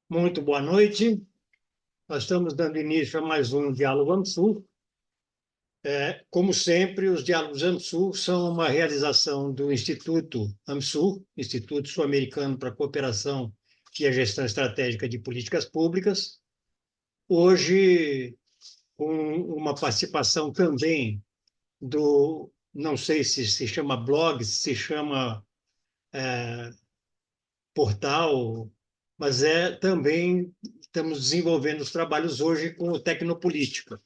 Muito boa noite. Nós estamos dando início a mais um Diálogo AMSUR. Como sempre, os Diálogos AMSUR são uma realização do Instituto AMSUR, Instituto Sul-Americano para a Cooperação e a Gestão Estratégica de Políticas Públicas. Hoje, com uma participação também do, não sei se chama blog, se chama portal, mas também estamos desenvolvendo os trabalhos hoje com o Tecnopolítica.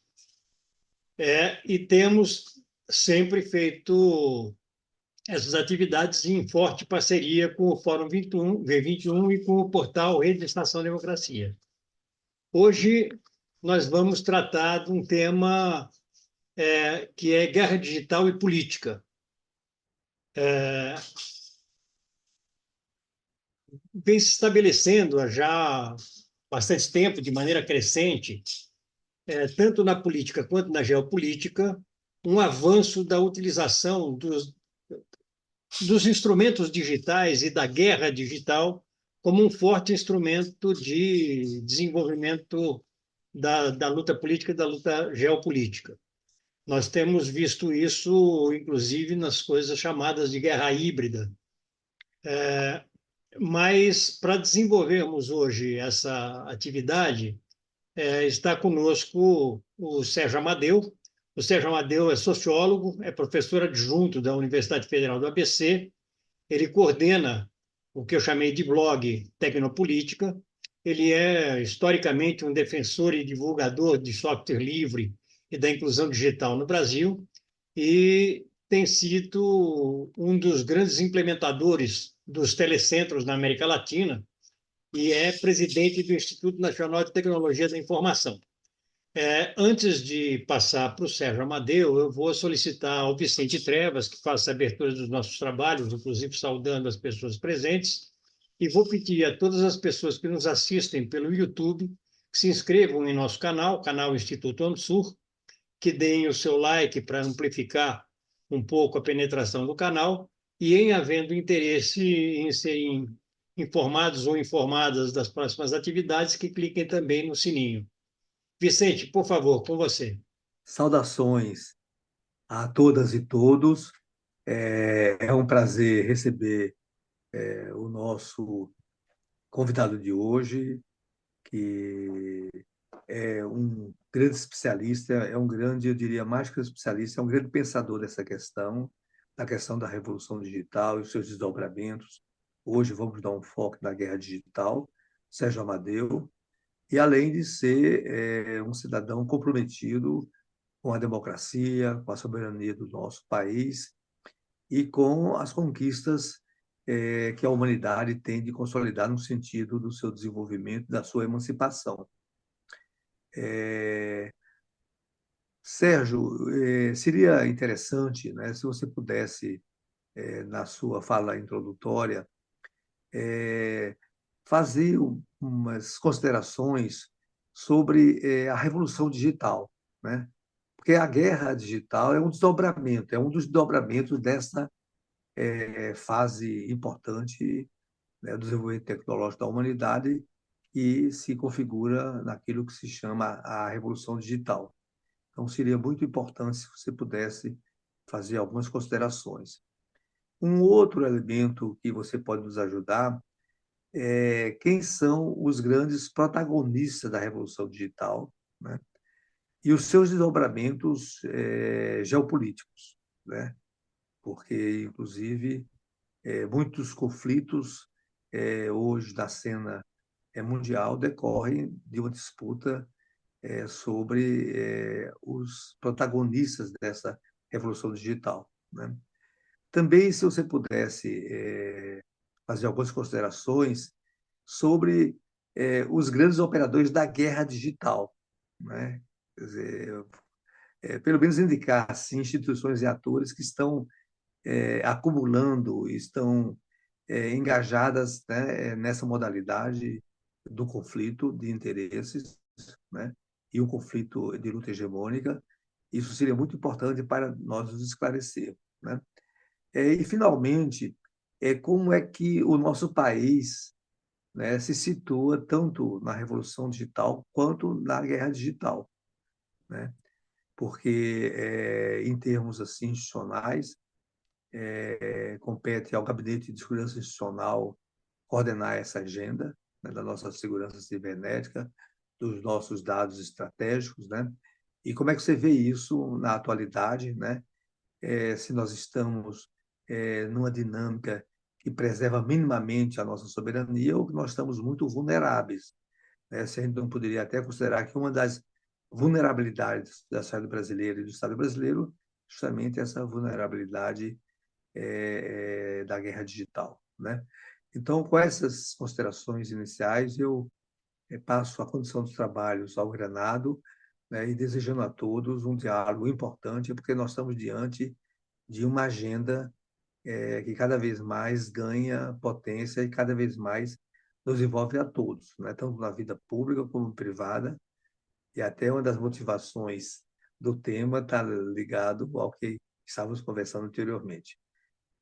E temos sempre feito essas atividades em forte parceria com o Fórum 21, V21 e com o portal Rede Estação Democracia. Hoje nós vamos tratar de um tema que é guerra digital e política. Vem se estabelecendo já há bastante tempo, de maneira crescente, tanto na política quanto na geopolítica, um avanço da utilização dos instrumentos digitais e da guerra digital como um forte instrumento de desenvolvimento da luta política e da luta geopolítica. Nós temos visto isso, inclusive, nas coisas chamadas de guerra híbrida. Mas, para desenvolvermos hoje essa atividade, está conosco o Sérgio Amadeu. O Sérgio Amadeu é sociólogo, é professor adjunto da Universidade Federal do ABC. Ele coordena o que eu chamei de blog Tecnopolítica. Ele é, historicamente, um defensor e divulgador de software livre e da inclusão digital no Brasil e tem sido um dos grandes implementadores dos telecentros na América Latina e é presidente do Instituto Nacional de Tecnologia da Informação. Antes de passar para o Sérgio Amadeu, eu vou solicitar ao Vicente Trevas, que faça a abertura dos nossos trabalhos, inclusive saudando as pessoas presentes, e vou pedir a todas as pessoas que nos assistem pelo YouTube que se inscrevam em nosso canal, canal Instituto AMSUR, que deem o seu like para amplificar um pouco a penetração do canal, e em havendo interesse em serem informados ou informadas das próximas atividades, que cliquem também no sininho. Vicente, por favor, com você. Saudações a todas e todos. É um prazer receber o nosso convidado de hoje, que é um grande especialista, é um grande, eu diria, mais que um especialista, é um grande pensador dessa questão, da questão da revolução digital e os seus desdobramentos. Hoje vamos dar um foco na guerra digital, Sérgio Amadeu, e além de ser um cidadão comprometido com a democracia, com a soberania do nosso país e com as conquistas que a humanidade tem de consolidar no sentido do seu desenvolvimento, da sua emancipação. É, Sérgio, seria interessante, né, se você pudesse, na sua fala introdutória, fazer umas considerações sobre a revolução digital, né? Porque a guerra digital é um desdobramento, é um dos desdobramentos dessa fase importante, né, do desenvolvimento tecnológico da humanidade e se configura naquilo que se chama a revolução digital. Então, seria muito importante se você pudesse fazer algumas considerações. Um outro elemento que você pode nos ajudar é quem são os grandes protagonistas da revolução digital, né, e os seus desdobramentos geopolíticos, né? Porque, inclusive, muitos conflitos hoje na cena mundial decorrem de uma disputa sobre os protagonistas dessa revolução digital, né? Também, se você pudesse fazer algumas considerações sobre os grandes operadores da guerra digital, né? Quer dizer, pelo menos indicar assim, instituições e atores que estão acumulando, estão engajadas, né, nessa modalidade do conflito de interesses, né, e o conflito de luta hegemônica. Isso seria muito importante para nós nos esclarecer, né? E, finalmente, como é que o nosso país né, se situa tanto na revolução digital quanto na guerra digital, né? Porque, em termos assim, institucionais, compete ao Gabinete de Segurança Institucional coordenar essa agenda, né, da nossa segurança cibernética, dos nossos dados estratégicos, né? E como é que você vê isso na atualidade, né? Se nós estamos numa dinâmica que preserva minimamente a nossa soberania ou que nós estamos muito vulneráveis, né? Se a gente não poderia até considerar que uma das vulnerabilidades da sociedade brasileira e do Estado brasileiro justamente essa vulnerabilidade da guerra digital, né? Então, com essas considerações iniciais, eu passo a condição dos trabalhos ao Granado, né, e desejando a todos um diálogo importante, porque nós estamos diante de uma agenda que cada vez mais ganha potência e cada vez mais nos envolve a todos, né, tanto na vida pública como privada, e até uma das motivações do tema está ligado ao que estávamos conversando anteriormente.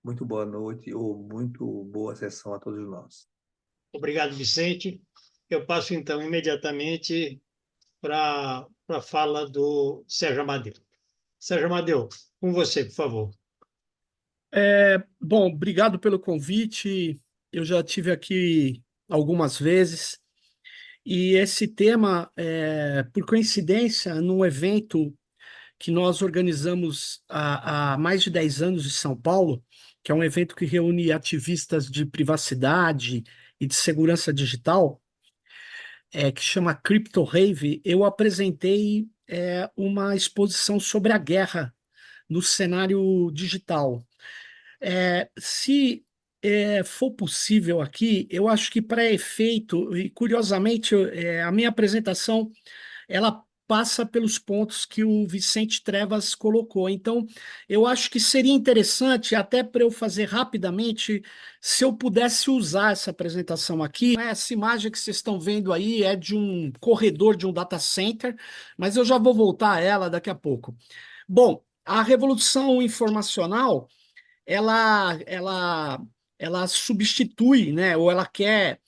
Muito boa noite ou muito boa sessão a todos nós. Obrigado, Vicente. Eu passo, então, imediatamente para a fala do Sérgio Amadeu. Sérgio Amadeu, com você, por favor. Bom, obrigado pelo convite. Eu já tive aqui algumas vezes e esse tema, por coincidência, num evento que nós organizamos há mais de 10 anos em São Paulo, que é um evento que reúne ativistas de privacidade e de segurança digital, que chama Crypto Rave. Eu apresentei uma exposição sobre a guerra no cenário digital. Se for possível aqui, eu acho que para efeito, e curiosamente, a minha apresentação, ela passa pelos pontos que o Vicente Trevas colocou. Então, eu acho que seria interessante, até para eu fazer rapidamente, se eu pudesse usar essa apresentação aqui. Essa imagem que vocês estão vendo aí é de um corredor de um data center, mas eu já vou voltar a ela daqui a pouco. Bom, a revolução informacional ela substitui, né, ou ela quer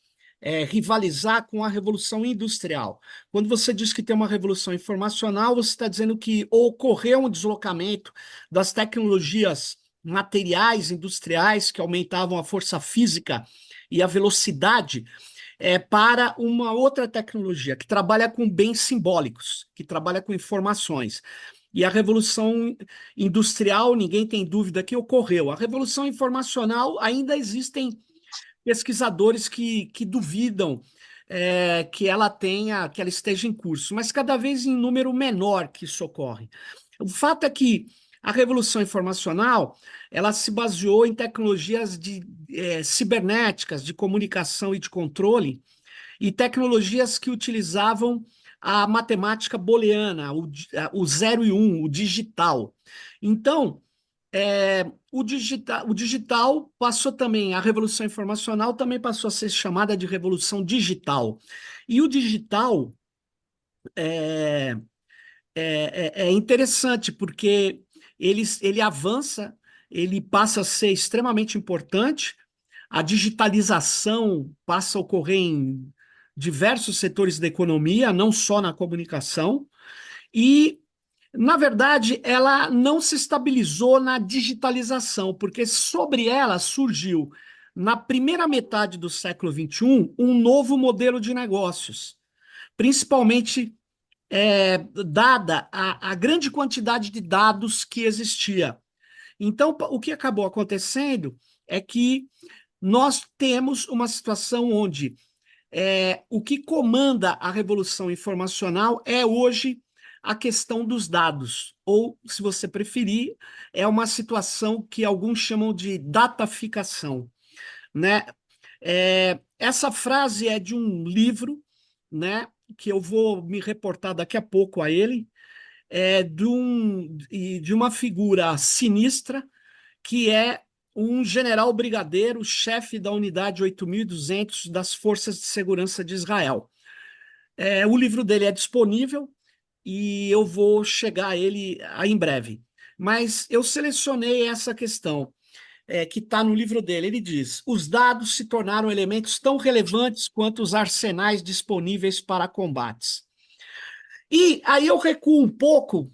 rivalizar com a revolução industrial. Quando você diz que tem uma revolução informacional, você está dizendo que ocorreu um deslocamento das tecnologias materiais, industriais, que aumentavam a força física e a velocidade, para uma outra tecnologia que trabalha com bens simbólicos, que trabalha com informações. E a Revolução Industrial, ninguém tem dúvida que ocorreu. A Revolução Informacional, ainda existem pesquisadores que duvidam que ela esteja em curso, mas cada vez em número menor que isso ocorre. O fato é que a Revolução Informacional ela se baseou em tecnologias cibernéticas, de comunicação e de controle, e tecnologias que utilizavam a matemática booleana, o 0 e 1, o digital. Então, o digital passou também, a revolução informacional também passou a ser chamada de revolução digital. E o digital é interessante porque ele avança, ele passa a ser extremamente importante, a digitalização passa a ocorrer em diversos setores da economia, não só na comunicação, e, na verdade, ela não se estabilizou na digitalização, porque sobre ela surgiu, na primeira metade do século XXI, um novo modelo de negócios, principalmente dada a grande quantidade de dados que existia. Então, o que acabou acontecendo é que nós temos uma situação onde o que comanda a revolução informacional é hoje a questão dos dados, ou, se você preferir, é uma situação que alguns chamam de dataficação, né? Essa frase é de um livro, né, que eu vou me reportar daqui a pouco a ele, de uma figura sinistra, que é um general brigadeiro, chefe da unidade 8.200 das Forças de Segurança de Israel. O livro dele é disponível e eu vou chegar a ele em breve. Mas eu selecionei essa questão. que está no livro dele. Ele diz: os dados se tornaram elementos tão relevantes quanto os arsenais disponíveis para combates. E aí eu recuo um pouco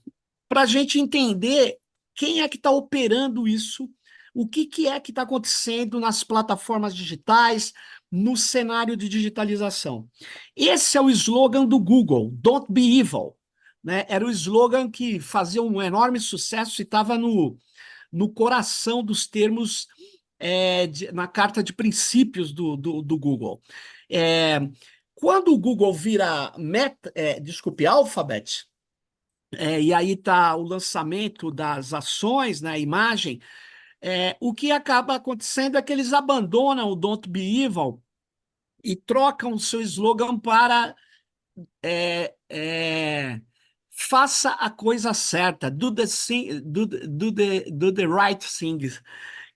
para a gente entender quem é que está operando isso, o que é que está acontecendo nas plataformas digitais, no cenário de digitalização. Esse é o slogan do Google, Don't Be Evil. Né? Era o slogan que fazia um enorme sucesso e estava no coração dos termos na carta de princípios do Google. Quando o Google vira Alphabet, e aí está o lançamento das ações, né, a imagem, o que acaba acontecendo é que eles abandonam o Don't Be Evil e trocam o seu slogan para faça a coisa certa, do the right thing,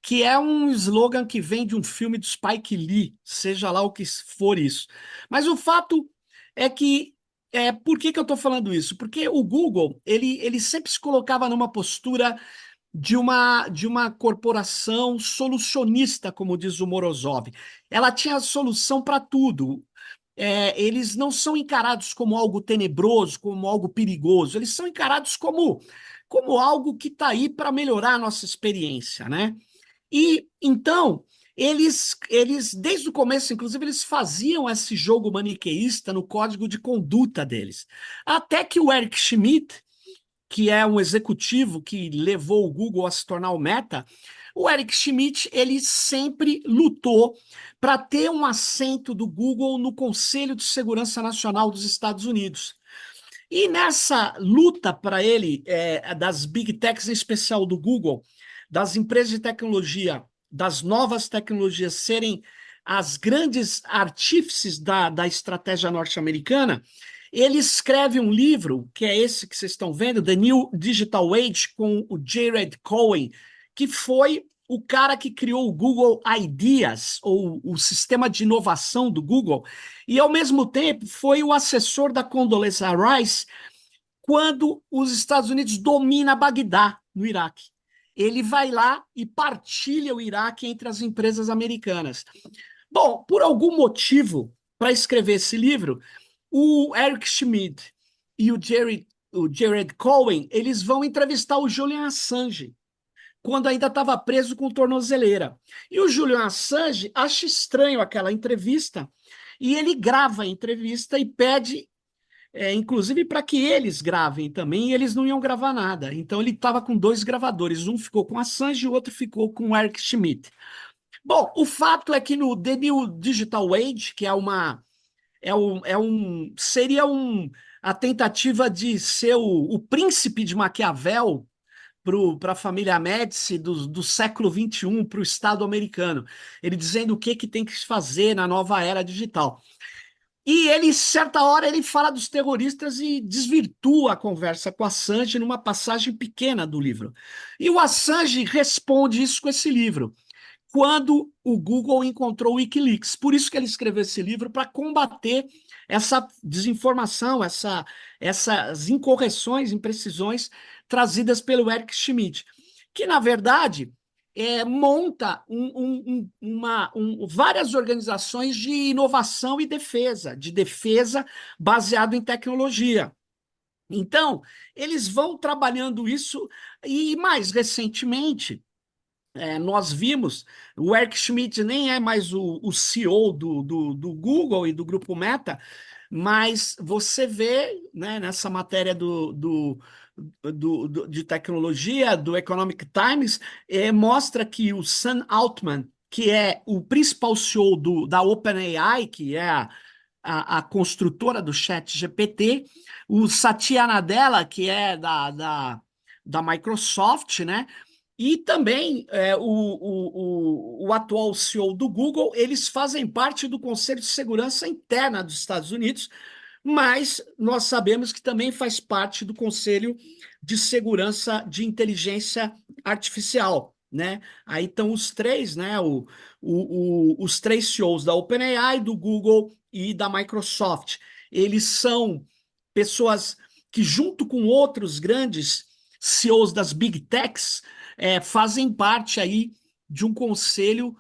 que é um slogan que vem de um filme do Spike Lee, seja lá o que for isso. Mas o fato é que, por que eu estou falando isso? Porque o Google, ele sempre se colocava numa postura de uma corporação solucionista, como diz o Morozov. Ela tinha a solução para tudo. Eles não são encarados como algo tenebroso, como algo perigoso, eles são encarados como algo que está aí para melhorar a nossa experiência, né? E então, eles, desde o começo, inclusive, eles faziam esse jogo maniqueísta no código de conduta deles. Até que o Eric Schmidt, que é um executivo que levou o Google a se tornar o Meta, o Eric Schmidt, ele sempre lutou para ter um assento do Google no Conselho de Segurança Nacional dos Estados Unidos. E nessa luta para ele, das Big Techs, em especial do Google, das empresas de tecnologia, das novas tecnologias serem as grandes artífices da estratégia norte-americana, ele escreve um livro, que é esse que vocês estão vendo, The New Digital Age, com o Jared Cohen, que foi o cara que criou o Google Ideas, ou o sistema de inovação do Google, e, ao mesmo tempo, foi o assessor da Condoleezza Rice quando os Estados Unidos domina Bagdá, no Iraque. Ele vai lá e partilha o Iraque entre as empresas americanas. Bom, por algum motivo, para escrever esse livro, o Eric Schmidt e o Jared Cohen, eles vão entrevistar o Julian Assange, quando ainda estava preso com tornozeleira. E o Julian Assange acha estranho aquela entrevista, e ele grava a entrevista e pede, inclusive, para que eles gravem também, e eles não iam gravar nada. Então ele estava com 2 gravadores, um ficou com Assange e o outro ficou com o Eric Schmidt. Bom, o fato é que no The New Digital Age, que seria a tentativa de ser o príncipe de Maquiavel para a família Médici do século XXI, para o Estado americano. Ele dizendo o que tem que se fazer na nova era digital. E ele, certa hora, ele fala dos terroristas e desvirtua a conversa com Assange numa passagem pequena do livro. E o Assange responde isso com esse livro, quando o Google encontrou o Wikileaks. Por isso que ele escreveu esse livro, para combater essa desinformação, essas incorreções, imprecisões trazidas pelo Eric Schmidt, que, na verdade, monta várias organizações de inovação e de defesa baseado em tecnologia. Então, eles vão trabalhando isso, e mais recentemente, nós vimos, o Eric Schmidt nem é mais o CEO do Google e do Grupo Meta, mas você vê, né, nessa matéria de tecnologia do Economic Times, mostra que o Sam Altman, que é o principal CEO da OpenAI, que é a construtora do ChatGPT, o Satya Nadella, que é da Microsoft, né? E também o atual CEO do Google, eles fazem parte do Conselho de Segurança Interna dos Estados Unidos, mas nós sabemos que também faz parte do Conselho de Segurança de Inteligência Artificial, né? Aí estão os 3, né? Os 3 CEOs da OpenAI, do Google e da Microsoft. Eles são pessoas que, junto com outros grandes CEOs das Big Techs, fazem parte aí de um conselho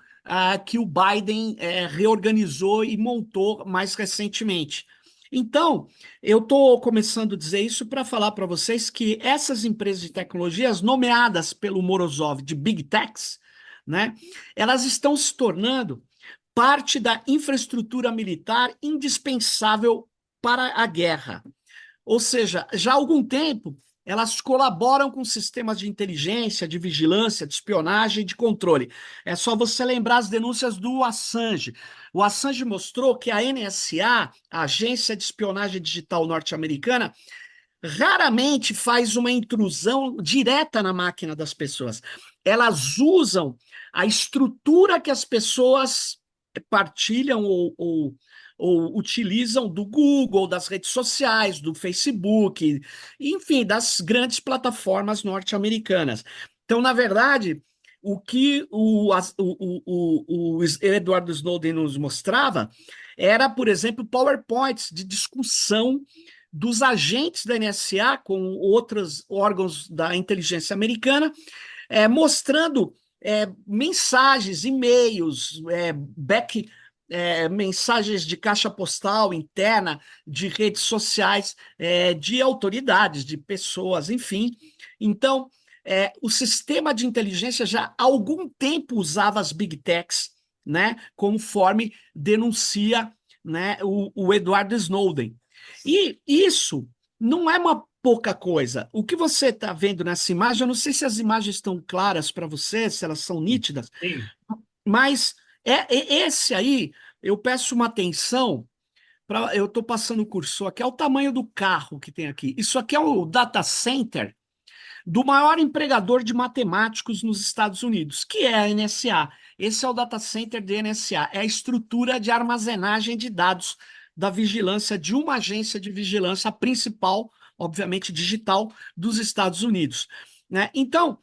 que o Biden reorganizou e montou mais recentemente. Então, eu estou começando a dizer isso para falar para vocês que essas empresas de tecnologias, nomeadas pelo Morozov de Big Techs, né, elas estão se tornando parte da infraestrutura militar indispensável para a guerra. Ou seja, já há algum tempo, elas colaboram com sistemas de inteligência, de vigilância, de espionagem, de controle. É só você lembrar as denúncias do Assange. O Assange mostrou que a NSA, a Agência de Espionagem Digital Norte-Americana, raramente faz uma intrusão direta na máquina das pessoas. Elas usam a estrutura que as pessoas partilham ou utilizam do Google, das redes sociais, do Facebook, enfim, das grandes plataformas norte-americanas. Então, na verdade, o que o Edward Snowden nos mostrava era, por exemplo, PowerPoints de discussão dos agentes da NSA com outros órgãos da inteligência americana, mostrando mensagens, e-mails, mensagens de caixa postal interna, de redes sociais, de autoridades, de pessoas, enfim. Então, o sistema de inteligência já há algum tempo usava as Big Techs, né, conforme denuncia, né, o Edward Snowden. E isso não é uma pouca coisa. O que você está vendo nessa imagem, eu não sei se as imagens estão claras para você, se elas são nítidas, Sim. mas esse aí, eu peço uma atenção, eu estou passando o cursor aqui, é o tamanho do carro que tem aqui. Isso aqui é o data center do maior empregador de matemáticos nos Estados Unidos, que é a NSA. Esse é o data center da NSA, é a estrutura de armazenagem de dados da vigilância de uma agência de vigilância, a principal, obviamente, digital dos Estados Unidos. Né? Então,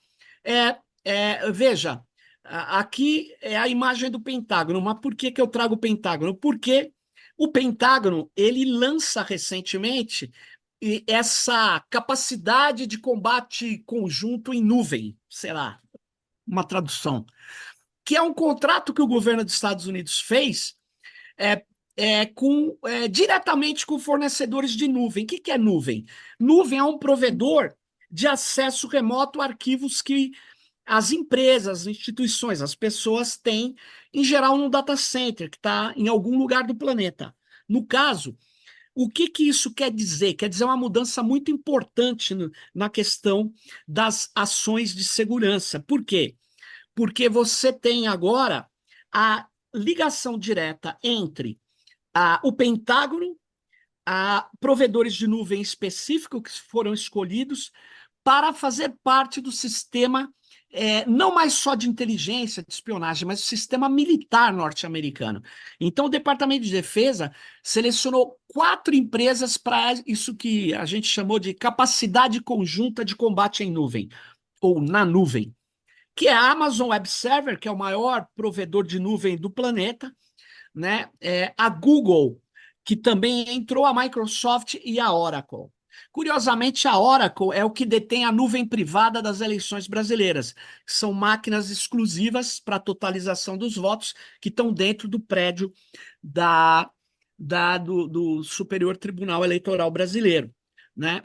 veja, aqui é a imagem do Pentágono, mas por que eu trago o Pentágono? Porque o Pentágono, ele lança recentemente essa capacidade de combate conjunto em nuvem, sei lá, uma tradução, que é um contrato que o governo dos Estados Unidos fez diretamente com fornecedores de nuvem. O que é nuvem? Nuvem é um provedor de acesso remoto a arquivos que as empresas, as instituições, as pessoas têm, em geral, no data center, que está em algum lugar do planeta. No caso, o que isso quer dizer? Quer dizer uma mudança muito importante na questão das ações de segurança. Por quê? Porque você tem agora a ligação direta entre o Pentágono, provedores de nuvem específicos que foram escolhidos para fazer parte do sistema, não mais só de inteligência, de espionagem, mas do sistema militar norte-americano. Então, o Departamento de Defesa selecionou 4 empresas para isso que a gente chamou de capacidade conjunta de combate em nuvem, ou na nuvem, que é a Amazon Web Server, que é o maior provedor de nuvem do planeta, né? A Google, que também entrou, a Microsoft e a Oracle. Curiosamente, a Oracle é o que detém a nuvem privada das eleições brasileiras, que são máquinas exclusivas para totalização dos votos que estão dentro do prédio do Superior Tribunal Eleitoral Brasileiro, né?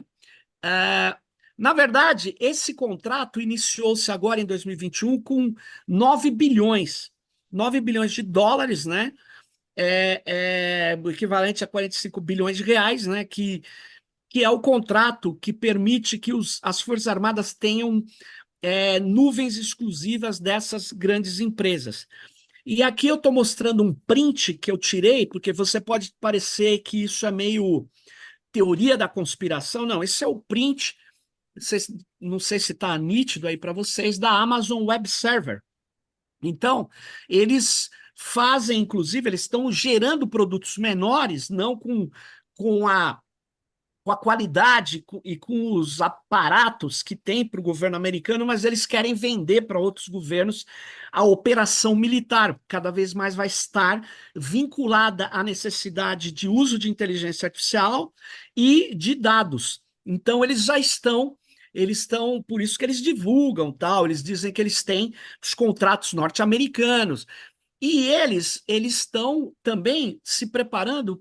Na verdade, esse contrato iniciou-se agora em 2021 com 9 bilhões de dólares, né? O equivalente a 45 bilhões de reais, né? Que é o contrato que permite que as Forças Armadas tenham nuvens exclusivas dessas grandes empresas. E aqui eu estou mostrando um print que eu tirei, porque você pode parecer que isso é meio teoria da conspiração. Não, esse é o print, não sei se está nítido aí para vocês, da Amazon Web Server. Então, eles fazem, inclusive, eles estão gerando produtos menores, não com a qualidade e com os aparatos que tem para o governo americano, mas eles querem vender para outros governos a operação militar. Cada vez mais vai estar vinculada à necessidade de uso de inteligência artificial e de dados. Então, eles já estão eles estão, por isso que eles divulgam, tal, eles dizem que eles têm os contratos norte-americanos. E eles estão também se preparando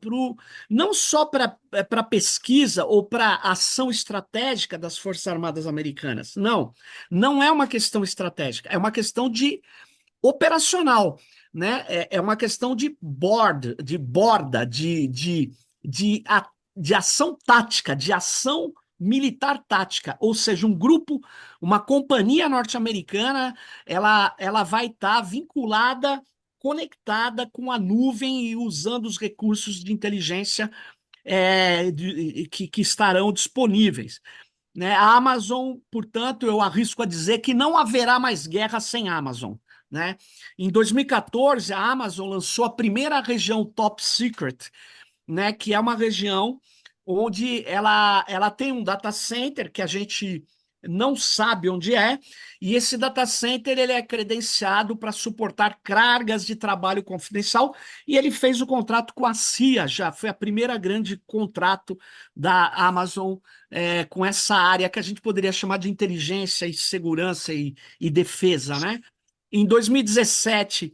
não só para pesquisa ou para ação estratégica das Forças Armadas Americanas. Não, não é uma questão estratégica, é uma questão de operacional, né? É uma questão de borda, de ação tática, de ação militar tática, ou seja, um grupo, uma companhia norte-americana, ela vai estar vinculada, conectada com a nuvem e usando os recursos de inteligência que estarão disponíveis, né? A Amazon, portanto, eu arrisco a dizer que não haverá mais guerra sem Amazon, né? Em 2014, a Amazon lançou a primeira região Top Secret, né? Que é uma região onde ela tem um data center que a gente não sabe onde é, e esse data center ele é credenciado para suportar cargas de trabalho confidencial, e ele fez o contrato com a CIA, já foi a primeira grande contrato da Amazon com essa área que a gente poderia chamar de inteligência e segurança e defesa, né? Em 2017,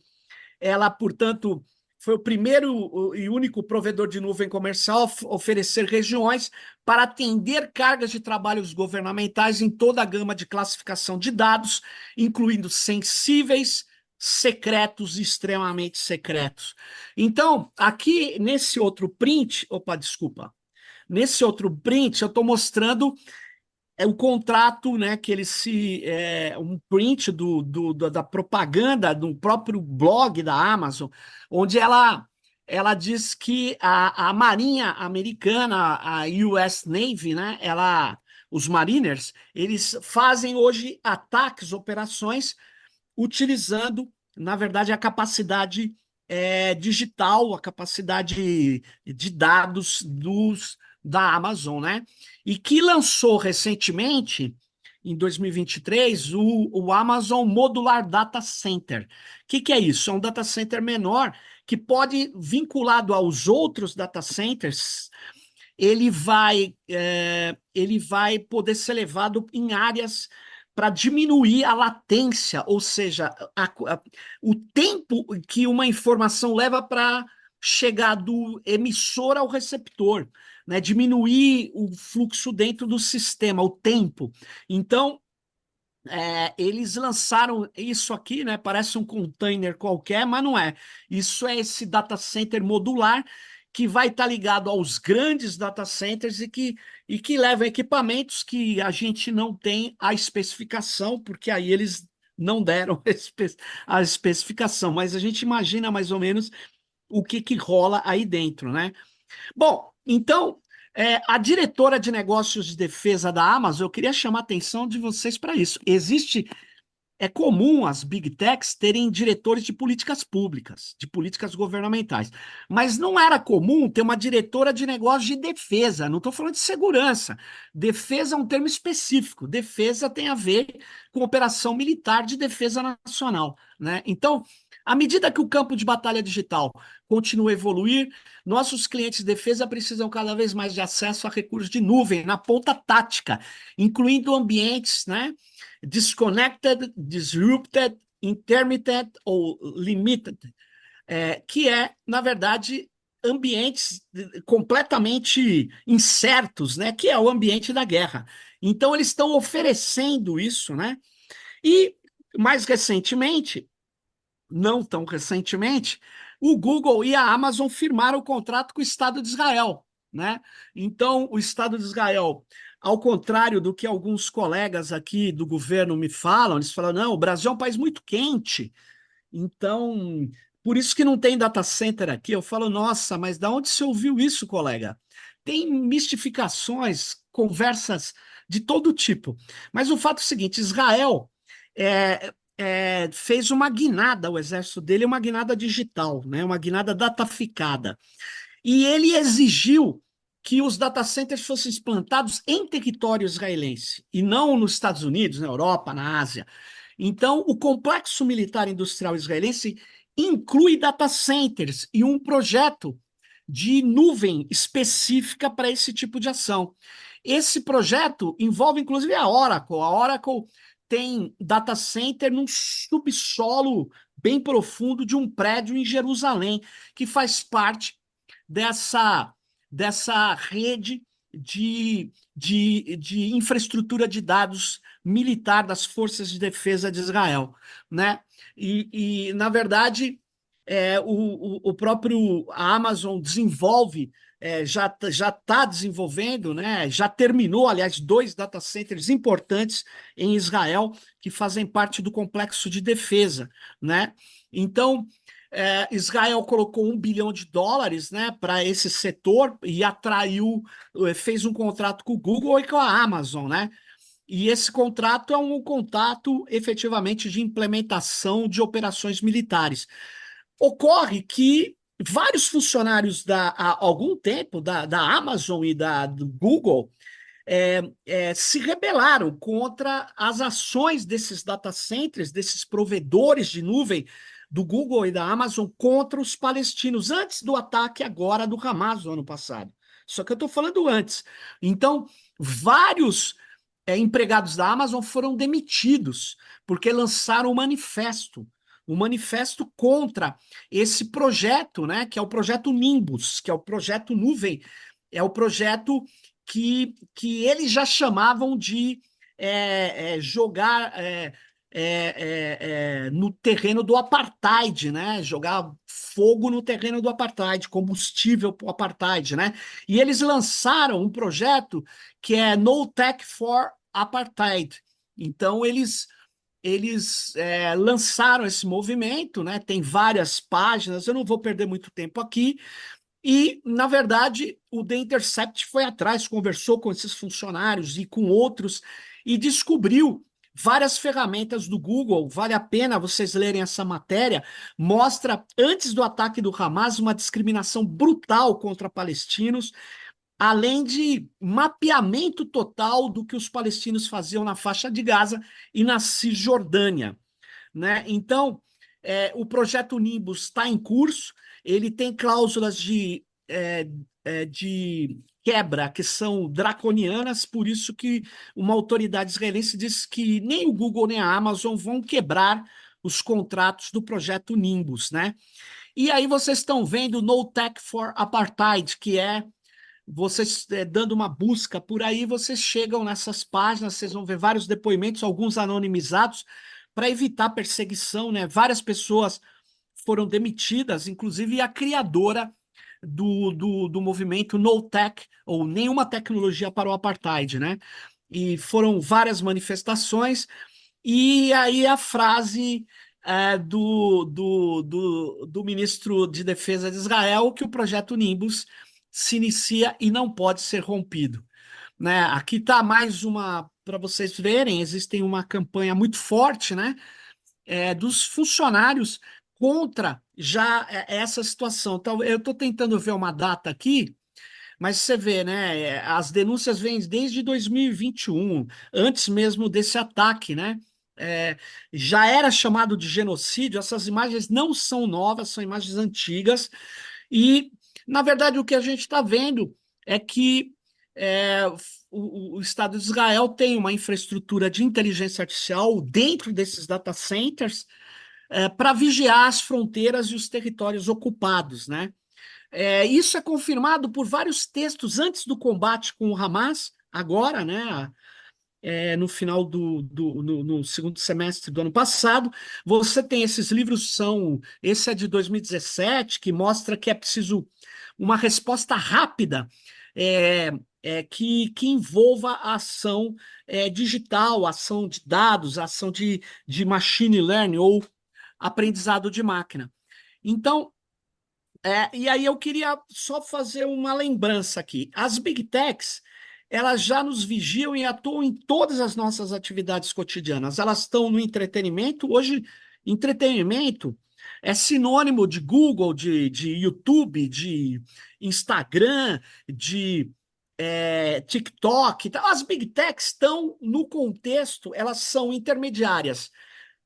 ela, portanto, foi o primeiro e único provedor de nuvem comercial a oferecer regiões para atender cargas de trabalhos governamentais em toda a gama de classificação de dados, incluindo sensíveis, secretos e extremamente secretos. Então, aqui nesse outro print, nesse outro print eu estou mostrando o contrato, né, que um print da propaganda do próprio blog da Amazon, onde ela diz que a Marinha Americana, a US Navy, né, os Mariners, eles fazem hoje ataques, operações, utilizando, na verdade, a capacidade digital, a capacidade de dados da Amazon, né? E que lançou recentemente, em 2023, o Amazon Modular Data Center. O que é isso? É um data center menor que pode, vinculado aos outros data centers, ele vai poder ser levado em áreas para diminuir a latência, ou seja, o tempo que uma informação leva para chegar do emissor ao receptor, né? Diminuir o fluxo dentro do sistema, o tempo. Então, eles lançaram isso aqui, né? Parece um container qualquer, mas não é. Isso é esse data center modular que vai estar ligado aos grandes data centers e que leva equipamentos que a gente não tem a especificação, porque aí eles não deram a especificação, mas a gente imagina mais ou menos o que rola aí dentro, né? Bom, então, a diretora de negócios de defesa da Amazon, eu queria chamar a atenção de vocês para isso. É comum as big techs terem diretores de políticas públicas, de políticas governamentais, mas não era comum ter uma diretora de negócios de defesa, não estou falando de segurança. Defesa é um termo específico, defesa tem a ver com operação militar de defesa nacional, né? Então, à medida que o campo de batalha digital continua a evoluir, nossos clientes de defesa precisam cada vez mais de acesso a recursos de nuvem na ponta tática, incluindo ambientes, né? Disconnected, disrupted, intermittent ou limited, que na verdade, ambientes completamente incertos, né? Que é o ambiente da guerra. Então, eles estão oferecendo isso, né? E, mais recentemente, não tão recentemente, o Google e a Amazon firmaram o contrato com o Estado de Israel, né? Então, o Estado de Israel, ao contrário do que alguns colegas aqui do governo me falam, eles falam, não, o Brasil é um país muito quente, então, por isso que não tem data center aqui. Eu falo, nossa, mas da onde você ouviu isso, colega? Tem mistificações, conversas de todo tipo. Mas o fato é o seguinte, Israel fez uma guinada, o exército dele é uma guinada digital, né? Uma guinada dataficada. E ele exigiu que os data centers fossem implantados em território israelense, e não nos Estados Unidos, na Europa, na Ásia. Então, o complexo militar industrial israelense inclui data centers e um projeto de nuvem específica para esse tipo de ação. Esse projeto envolve, inclusive, a Oracle. A Oracle tem data center num subsolo bem profundo de um prédio em Jerusalém, que faz parte dessa rede de infraestrutura de dados militar das Forças de Defesa de Israel, né? Na verdade, o próprio a Amazon desenvolve, já está desenvolvendo, né? Já terminou, aliás, 2 data centers importantes em Israel que fazem parte do complexo de defesa, né? Então, Israel colocou $1 bilhão, né, para esse setor e fez um contrato com o Google e com a Amazon, né? E esse contrato é um contrato efetivamente de implementação de operações militares. Ocorre que vários funcionários há algum tempo da Amazon e do Google se rebelaram contra as ações desses data centers, desses provedores de nuvem do Google e da Amazon contra os palestinos, antes do ataque agora do Hamas no ano passado. Só que eu estou falando antes. Então, vários empregados da Amazon foram demitidos porque lançaram um manifesto contra esse projeto, né, que é o projeto Nimbus, que é o projeto nuvem, é o projeto que eles já chamavam de jogar no terreno do apartheid, né? Jogar fogo no terreno do apartheid, combustível para o apartheid, né? E eles lançaram um projeto que é No Tech for Apartheid. Então, eles lançaram esse movimento, né? Tem várias páginas, eu não vou perder muito tempo aqui. E, na verdade, o The Intercept foi atrás, conversou com esses funcionários e com outros e descobriu várias ferramentas do Google. Vale a pena vocês lerem essa matéria. Mostra, antes do ataque do Hamas, uma discriminação brutal contra palestinos, além de mapeamento total do que os palestinos faziam na faixa de Gaza e na Cisjordânia, né? Então, o projeto Nimbus está em curso, ele tem cláusulas de quebra que são draconianas, por isso que uma autoridade israelense diz que nem o Google nem a Amazon vão quebrar os contratos do projeto Nimbus, né? E aí vocês estão vendo No Tech for Apartheid, que vocês dando uma busca por aí, vocês chegam nessas páginas, vocês vão ver vários depoimentos, alguns anonimizados, para evitar perseguição, né? Várias pessoas foram demitidas, inclusive a criadora do movimento No Tech, ou Nenhuma Tecnologia para o Apartheid, né? E foram várias manifestações, e aí a frase do ministro de Defesa de Israel, que o projeto Nimbus se inicia e não pode ser rompido, né? Aqui está mais uma, para vocês verem, existe uma campanha muito forte, né, dos funcionários contra já essa situação. Então, eu estou tentando ver uma data aqui, mas você vê, né, as denúncias vêm desde 2021, antes mesmo desse ataque, né? Já era chamado de genocídio, essas imagens não são novas, são imagens antigas, e, na verdade, o que a gente está vendo é que o Estado de Israel tem uma infraestrutura de inteligência artificial dentro desses data centers para vigiar as fronteiras e os territórios ocupados, né? Isso é confirmado por vários textos antes do combate com o Hamas, agora, né? No final no segundo semestre do ano passado. Você tem esses livros, esse é de 2017, que mostra que é preciso uma resposta rápida que envolva a ação digital, a ação de dados, a ação de machine learning ou aprendizado de máquina. Então, e aí eu queria só fazer uma lembrança aqui. As Big Techs, elas já nos vigiam e atuam em todas as nossas atividades cotidianas. Elas estão no entretenimento. Hoje, entretenimento é sinônimo de Google, de YouTube, de Instagram, de TikTok. As Big Techs estão no contexto, elas são intermediárias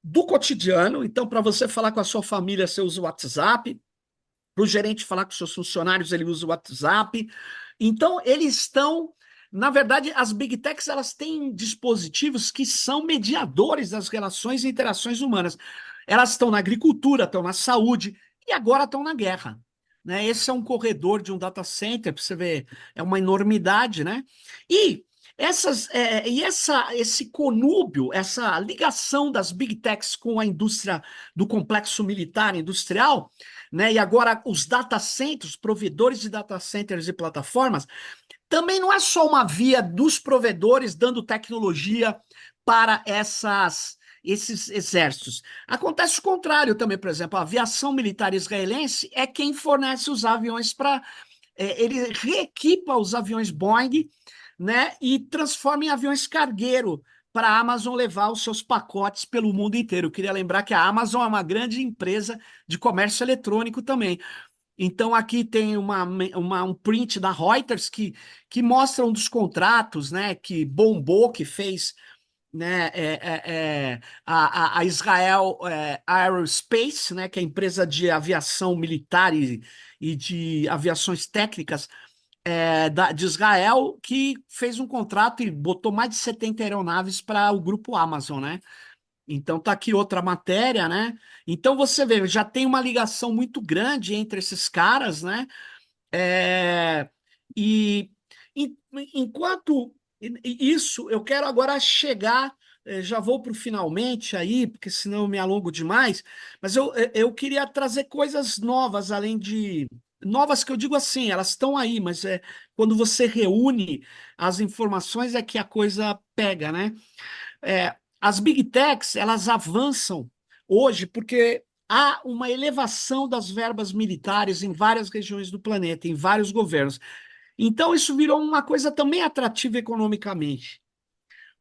do cotidiano. Então, para você falar com a sua família, você usa o WhatsApp. Para o gerente falar com seus funcionários, ele usa o WhatsApp. Então, eles estão Na verdade, as Big Techs elas têm dispositivos que são mediadores das relações e interações humanas. Elas estão na agricultura, estão na saúde e agora estão na guerra. Né? Esse é um corredor de um data center, para você ver, é uma enormidade, né? E esse conúbio, essa ligação das Big Techs com a indústria do complexo militar industrial, né? E agora os data centers, provedores de data centers e plataformas, também não é só uma via dos provedores dando tecnologia para esses exércitos. Acontece o contrário também, por exemplo, a aviação militar israelense é quem fornece os aviões para. Ele reequipa os aviões Boeing, né, e transforma em aviões cargueiro para a Amazon levar os seus pacotes pelo mundo inteiro. Eu queria lembrar que a Amazon é uma grande empresa de comércio eletrônico também. Então, aqui tem um print da Reuters que mostra um dos contratos, né, que bombou, que fez, né, a Israel Aerospace, né, que é a empresa de aviação militar e de aviações técnicas de Israel, que fez um contrato e botou mais de 70 aeronaves para o grupo Amazon, né? Então tá aqui outra matéria, né? Então você vê, já tem uma ligação muito grande entre esses caras, né? É, e enquanto isso, eu quero agora chegar, já vou para o finalmente aí, porque senão eu me alongo demais, mas eu queria trazer coisas novas, além de. Novas que eu digo assim, elas estão aí, mas quando você reúne as informações é que a coisa pega, né? As Big Techs, elas avançam hoje porque há uma elevação das verbas militares em várias regiões do planeta, em vários governos. Então, isso virou uma coisa também atrativa economicamente.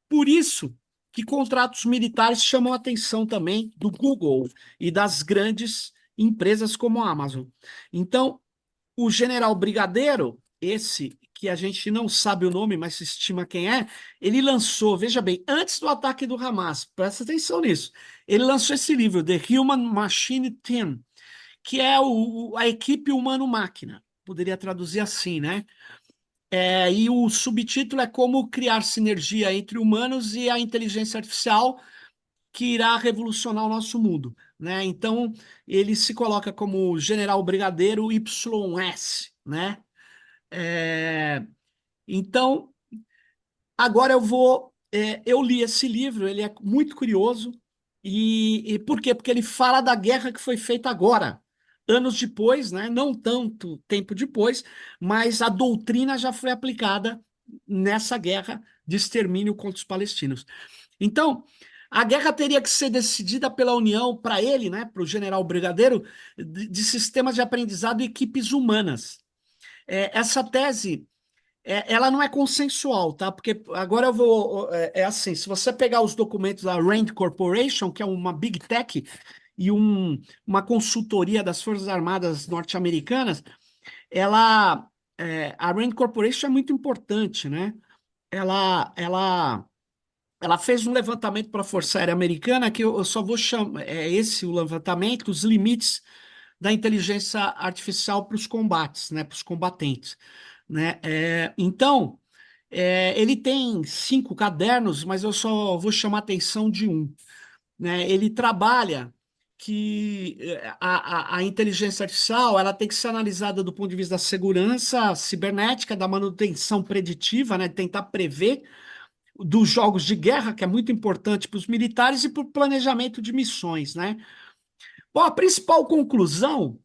Por isso que contratos militares chamam a atenção também do Google e das grandes empresas como a Amazon. Então, o general brigadeiro, esse que a gente não sabe o nome, mas se estima quem é, ele lançou, veja bem, antes do ataque do Hamas, presta atenção nisso, ele lançou esse livro, The Human Machine Team, que é a equipe humano-máquina, poderia traduzir assim, né? E o subtítulo é Como Criar Sinergia entre Humanos e a Inteligência Artificial que irá revolucionar o nosso mundo, né? Então, ele se coloca como General Brigadeiro YS, né? É, então, agora eu li esse livro, ele é muito curioso. E por quê? Porque ele fala da guerra que foi feita agora, anos depois, né? Não tanto tempo depois, mas a doutrina já foi aplicada nessa guerra de extermínio contra os palestinos. Então, a guerra teria que ser decidida pela União, para ele, né, para o general brigadeiro, de sistemas de aprendizado e equipes humanas. Essa tese ela não é consensual, tá? Porque agora eu vou. Assim: se você pegar os documentos da Rand Corporation, que é uma big tech e uma consultoria das Forças Armadas norte-americanas, a Rand Corporation é muito importante, né? Ela, ela, ela fez um levantamento para a Força Aérea Americana que eu só vou chamar. É esse o levantamento, os limites da inteligência artificial para os combates, né? Para os combatentes. Né? Então, ele tem 5 cadernos, mas eu só vou chamar a atenção de um. Né? Ele trabalha que a inteligência artificial ela tem que ser analisada do ponto de vista da segurança cibernética, da manutenção preditiva, né? Tentar prever dos jogos de guerra, que é muito importante para os militares, e para o planejamento de missões. Né? Bom, a principal conclusão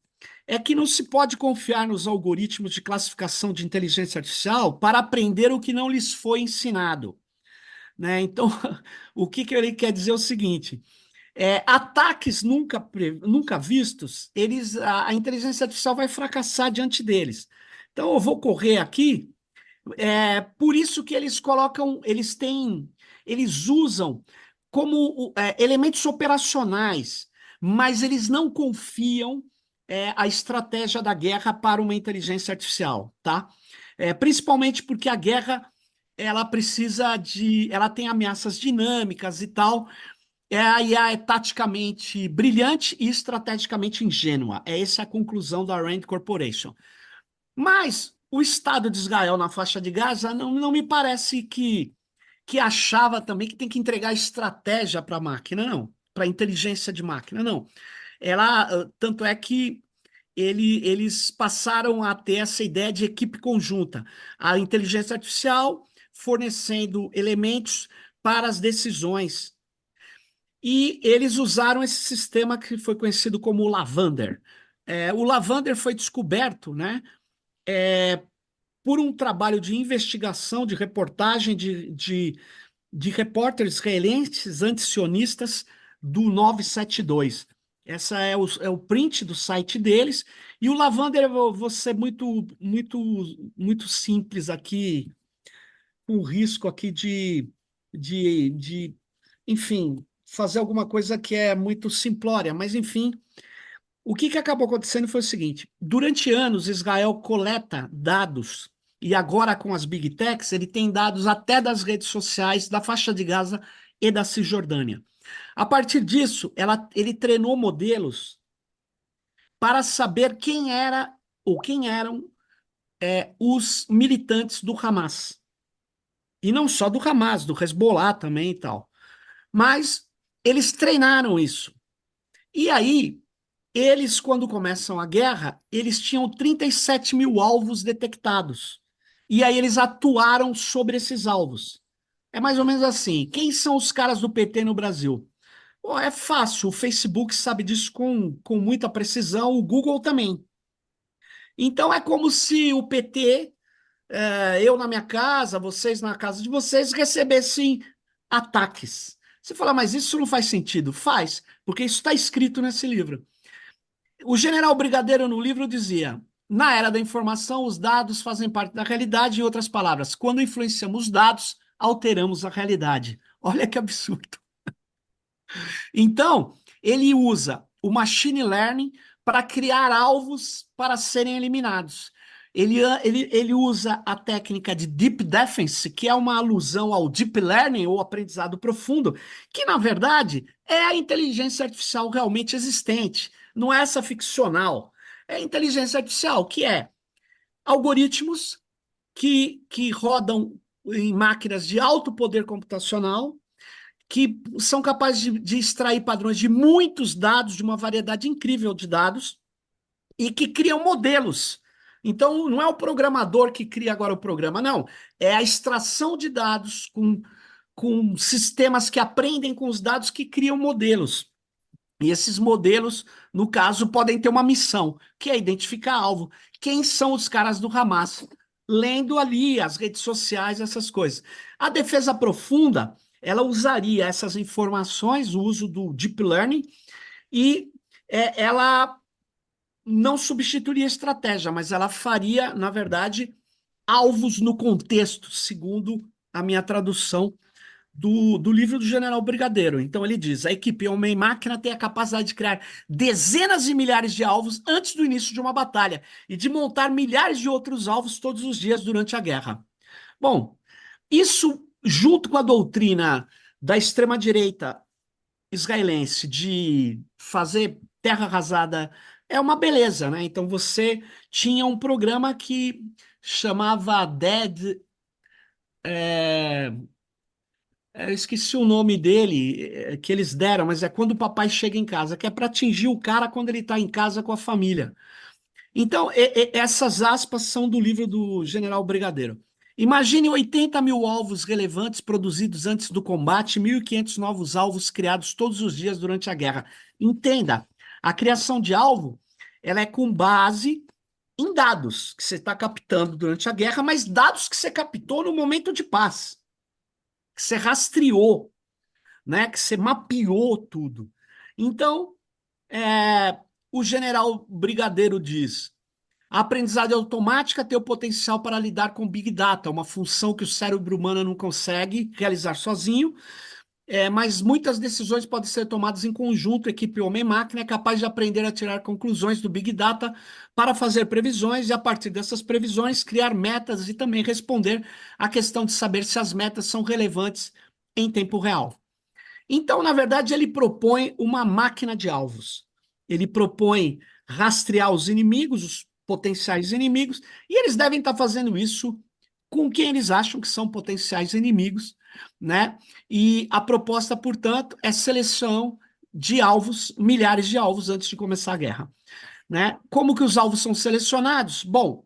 é que não se pode confiar nos algoritmos de classificação de inteligência artificial para aprender o que não lhes foi ensinado. Né? Então, o que ele quer dizer é o seguinte: ataques nunca vistos, a inteligência artificial vai fracassar diante deles. Então, eu vou correr aqui. Por isso que eles colocam, eles usam como elementos operacionais, mas eles não confiam a estratégia da guerra para uma inteligência artificial, tá? Principalmente porque a guerra ela tem ameaças dinâmicas e tal. A IA é taticamente brilhante e estrategicamente ingênua. Essa é a conclusão da Rand Corporation. Mas o Estado de Israel na faixa de Gaza não me parece que achava também que tem que entregar estratégia para a máquina, não, para inteligência de máquina, não. Tanto é que eles passaram a ter essa ideia de equipe conjunta, a inteligência artificial fornecendo elementos para as decisões. E eles usaram esse sistema que foi conhecido como o Lavander. O Lavander foi descoberto, né, por um trabalho de investigação, de reportagem de repórteres israelenses antisionistas do 972. Essa é o print do site deles. E o Lavander, eu vou ser muito simples aqui, com o risco aqui de, enfim, fazer alguma coisa que é muito simplória, mas enfim. O que acabou acontecendo foi o seguinte: durante anos, Israel coleta dados, e agora com as Big Techs, ele tem dados até das redes sociais, da faixa de Gaza e da Cisjordânia. A partir disso, ele treinou modelos para saber quem era ou quem eram os militantes do Hamas. E não só do Hamas, do Hezbollah também e tal. Mas eles treinaram isso. E aí, eles, quando começam a guerra, eles tinham 37 mil alvos detectados. E aí eles atuaram sobre esses alvos. É mais ou menos assim. Quem são os caras do PT no Brasil? Pô, é fácil, o Facebook sabe disso com muita precisão, o Google também. Então é como se o PT, eu na minha casa, vocês na casa de vocês, recebessem ataques. Você fala, mas isso não faz sentido? Faz, porque isso está escrito nesse livro. O general Brigadeiro no livro dizia: na era da informação, os dados fazem parte da realidade. Em outras palavras, quando influenciamos os dados, alteramos a realidade. Olha que absurdo. Então, ele usa o machine learning para criar alvos para serem eliminados. Ele usa a técnica de deep defense, que é uma alusão ao deep learning, ou aprendizado profundo, que, na verdade, é a inteligência artificial realmente existente. Não é essa ficcional. É inteligência artificial, que é algoritmos que rodam em máquinas de alto poder computacional, que são capazes de extrair padrões de muitos dados, de uma variedade incrível de dados, e que criam modelos. Então, não é o programador que cria agora o programa, não. É a extração de dados com sistemas que aprendem com os dados que criam modelos. E esses modelos, no caso, podem ter uma missão, que é identificar alvo. Quem são os caras do Hamas? Lendo ali as redes sociais, essas coisas. A defesa profunda, ela usaria essas informações, o uso do deep learning, e ela não substituiria a estratégia, mas ela faria, na verdade, alvos no contexto, segundo a minha tradução do livro do General Brigadeiro. Então ele diz: a equipe homem-máquina tem a capacidade de criar dezenas de milhares de alvos antes do início de uma batalha e de montar milhares de outros alvos todos os dias durante a guerra. Bom, isso, junto com a doutrina da extrema-direita israelense de fazer terra arrasada, é uma beleza, né? Então você tinha um programa que chamava Dead. Eu esqueci o nome dele, que eles deram, mas é quando o papai chega em casa, que é para atingir o cara quando ele está em casa com a família. Então, essas aspas são do livro do General Brigadeiro. Imagine 80 mil alvos relevantes produzidos antes do combate, 1.500 novos alvos criados todos os dias durante a guerra. Entenda, a criação de alvo, ela é com base em dados que você está captando durante a guerra, mas dados que você captou no momento de paz, que você rastreou, né? Que você mapeou tudo. Então, o general Brigadeiro diz: a aprendizagem automática tem o potencial para lidar com Big Data, uma função que o cérebro humano não consegue realizar sozinho, mas muitas decisões podem ser tomadas em conjunto. A equipe homem-máquina é capaz de aprender a tirar conclusões do Big Data para fazer previsões e, a partir dessas previsões, criar metas e também responder à questão de saber se as metas são relevantes em tempo real. Então, na verdade, ele propõe uma máquina de alvos. Ele propõe rastrear os inimigos, potenciais inimigos, e eles devem estar fazendo isso com quem eles acham que são potenciais inimigos, né? E a proposta, portanto, é seleção de alvos, milhares de alvos antes de começar a guerra, né? Como que os alvos são selecionados? Bom,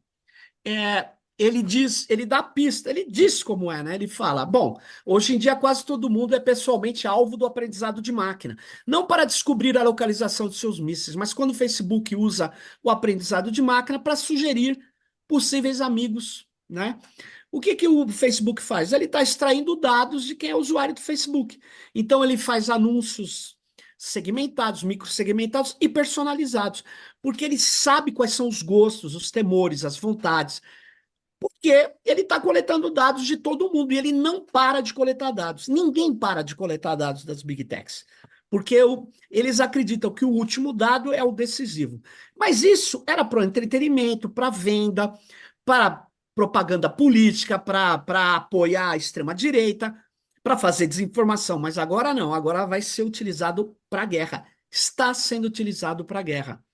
ele diz, ele dá pista, ele diz como é, né? Ele fala: bom, hoje em dia quase todo mundo é pessoalmente alvo do aprendizado de máquina, não para descobrir a localização de seus mísseis, mas quando o Facebook usa o aprendizado de máquina para sugerir possíveis amigos, né? O que que o Facebook faz? Ele está extraindo dados de quem é o usuário do Facebook. Então ele faz anúncios segmentados, microsegmentados e personalizados, porque ele sabe quais são os gostos, os temores, as vontades, porque ele está coletando dados de todo mundo e ele não para de coletar dados. Ninguém para de coletar dados das Big Techs, porque eles acreditam que o último dado é o decisivo. Mas isso era para o entretenimento, para venda, para propaganda política, para apoiar a extrema-direita, para fazer desinformação. Mas agora não, agora vai ser utilizado para a guerra. Está sendo utilizado para a guerra,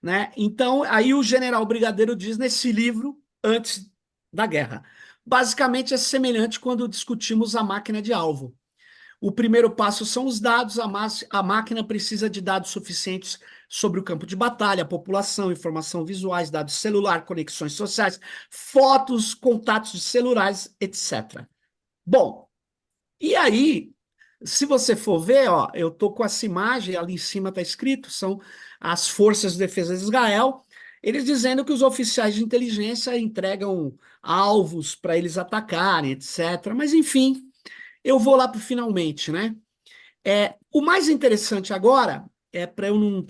né? Então, aí o general brigadeiro diz nesse livro, antes da guerra. Basicamente é semelhante quando discutimos a máquina de alvo. O primeiro passo são os dados, a máquina precisa de dados suficientes sobre o campo de batalha, a população, informação visuais, dados celular, conexões sociais, fotos, contatos de celulares, etc. Bom, e aí, se você for ver, ó, eu estou com essa imagem, ali em cima está escrito, são as Forças de Defesa de Israel, eles dizendo que os oficiais de inteligência entregam alvos para eles atacarem, etc. Mas, enfim, eu vou lá para o finalmente, né? O mais interessante agora, para eu não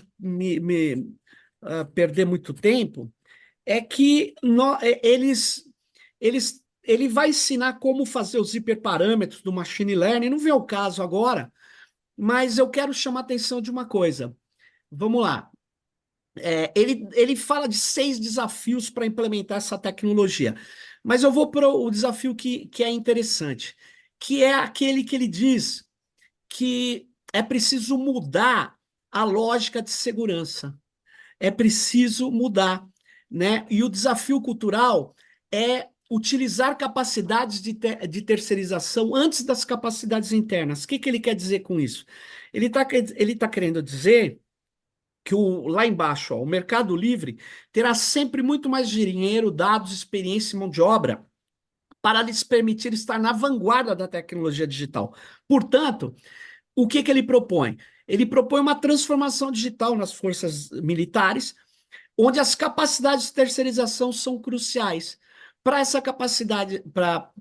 perder muito tempo, é que ele vai ensinar como fazer os hiperparâmetros do machine learning. Não vê o caso agora, mas eu quero chamar a atenção de uma coisa. Vamos lá. Ele fala de 6 desafios para implementar essa tecnologia, mas eu vou para o desafio que é interessante, que é aquele que ele diz que é preciso mudar a lógica de segurança. É preciso mudar, né? E o desafio cultural é utilizar capacidades de terceirização antes das capacidades internas. O que ele quer dizer com isso? Ele tá querendo dizer que lá embaixo, ó, o mercado livre terá sempre muito mais dinheiro, dados, experiência e mão de obra para lhes permitir estar na vanguarda da tecnologia digital. Portanto, o que ele propõe? Ele propõe uma transformação digital nas forças militares, onde as capacidades de terceirização são cruciais. Para essa capacidade,